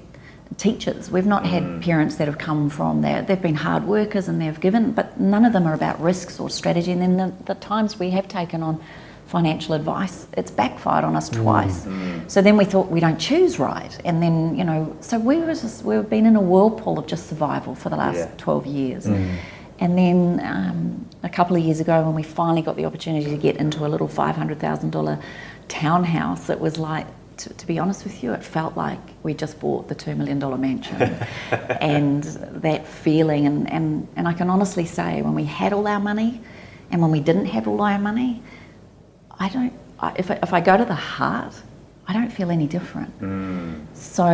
teachers, we've not had parents that have come from there. They've been hard workers and they've given, but none of them are about risks or strategy. And then the times we have taken on financial advice, it's backfired on us twice. So then we thought we don't choose right. And then, you know, so we've been in a whirlpool of just survival for the last 12 years. And then a couple of years ago when we finally got the opportunity to get into a little $500,000 townhouse, it was like, to be honest with you, it felt like we just bought the $2 million mansion. And that feeling, and I can honestly say, when we had all our money and when we didn't have all our money, if I go to the heart, I don't feel any different. So,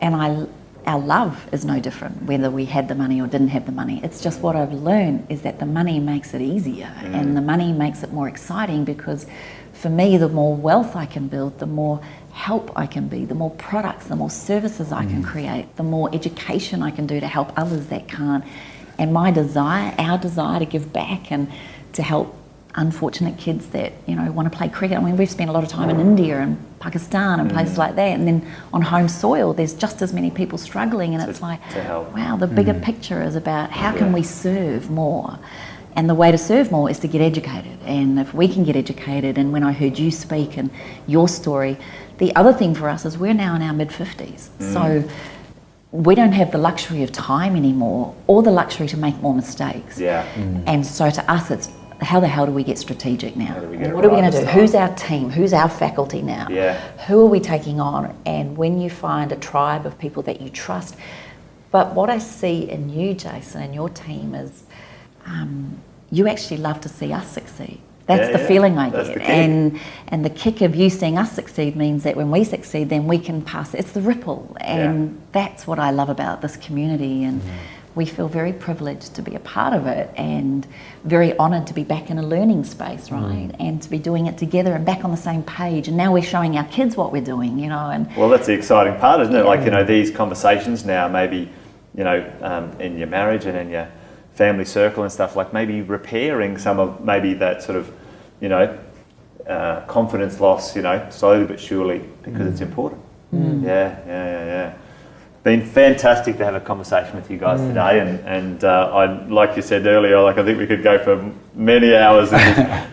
and our love is no different, whether we had the money or didn't have the money. It's just what I've learned is that the money makes it easier and the money makes it more exciting, because for me, the more wealth I can build, the more help I can be, the more products, the more services I can create, the more education I can do to help others that can't. And our desire to give back and to help unfortunate kids that, you know, want to play cricket. I mean, we've spent a lot of time in India and Pakistan and places like that, and then on home soil there's just as many people struggling, and it's like, wow, the bigger picture is about how can we serve more. And the way to serve more is to get educated. And if we can get educated, and when I heard you speak and your story, the other thing for us is we're now in our mid-50s. So we don't have the luxury of time anymore or the luxury to make more mistakes. And so to us, it's how the hell do we get strategic now? What are we going to do? Who's our team? Who's our faculty now? Who are we taking on? And when you find a tribe of people that you trust. But what I see in you, Jason, and your team is you actually love to see us succeed. That's the feeling I get. And the kick of you seeing us succeed means that when we succeed, then we can pass. It's the ripple. And that's what I love about this community. And we feel very privileged to be a part of it, and very honoured to be back in a learning space, right? And to be doing it together and back on the same page. And now we're showing our kids what we're doing, you know. And well, that's the exciting part, isn't it? Like, you know, these conversations now, maybe, you know, in your marriage and in your family circle and stuff, like maybe repairing some of maybe that sort of, you know, confidence loss, you know, slowly but surely, because it's important. Been fantastic to have a conversation with you guys today, and I, like you said earlier, I think we could go for many hours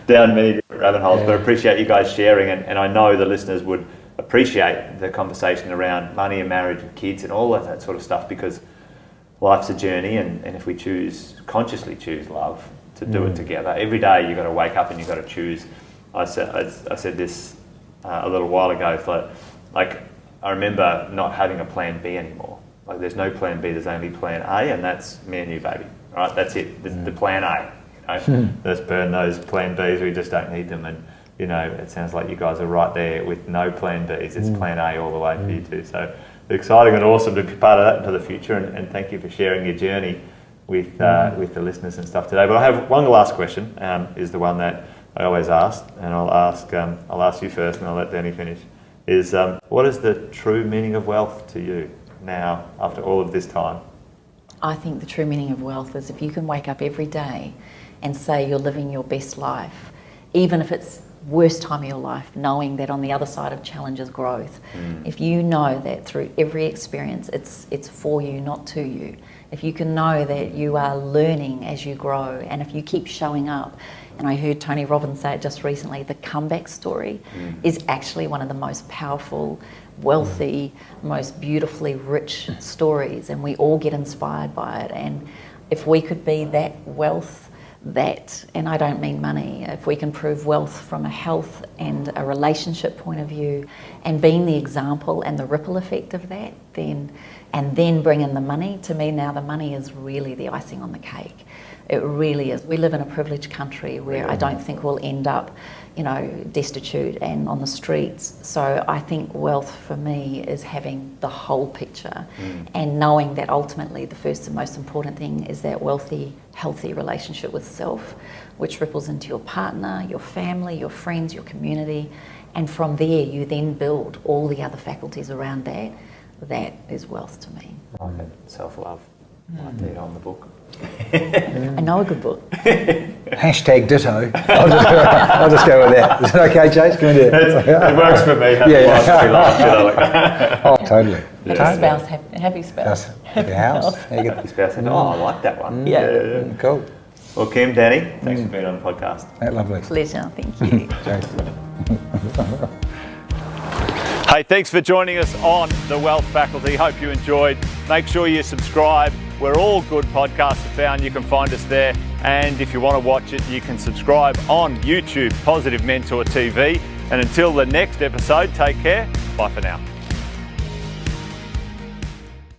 down many rabbit holes, but I appreciate you guys sharing, and I know the listeners would appreciate the conversation around money and marriage and kids and all of that sort of stuff, because life's a journey, and if we consciously choose love, to do it together. Every day you've got to wake up and you've got to choose. I said this a little while ago, like I remember not having a plan B anymore. Like there's no plan B, there's only plan A, and that's me and you, baby. Right? That's it. The plan A. Let's burn those plan Bs. We just don't need them. And it sounds like you guys are right there with no plan Bs. It's plan A all the way for you too. So exciting and awesome to be part of that into the future. And thank you for sharing your journey with the listeners and stuff today. But I have one last question. Is the one that I always ask, and I'll ask you first, and I'll let Danny finish. Is what is the true meaning of wealth to you now, after all of this time? I think the true meaning of wealth is if you can wake up every day and say you're living your best life, even if it's worst time of your life, knowing that on the other side of challenge is growth. If you know that through every experience it's for you, not to you. If you can know that you are learning as you grow, and if you keep showing up, and I heard Tony Robbins say it just recently, the comeback story is actually one of the most powerful, wealthy, most beautifully rich stories, and we all get inspired by it. And if we could be that wealth, and I don't mean money, if we can prove wealth from a health and a relationship point of view, and being the example and the ripple effect of that, then bring in the money. To me now, the money is really the icing on the cake. It really is. We live in a privileged country where I don't think we'll end up, destitute and on the streets. So I think wealth for me is having the whole picture and knowing that ultimately the first and most important thing is that wealthy, healthy relationship with self, which ripples into your partner, your family, your friends, your community. And from there, you then build all the other faculties around that. That is wealth to me. Self-love. Might read on the book. I know a good book. Hashtag ditto. I'll just go with that. Is it okay, Chase? Can we do it? It works for me. Oh, totally. Happy spouse. Happy house. Happy spouse. Oh, I like that one. Yeah. Cool. Well, Kim, Danny, thanks for being on the podcast. Lovely. Pleasure. Thank you. Hey, thanks for joining us on The Wealth Faculty. Hope you enjoyed. Make sure you subscribe. Where all good podcasts are found, you can find us there. And if you want to watch it, you can subscribe on YouTube, Positive Mentor TV. And until the next episode, take care. Bye for now.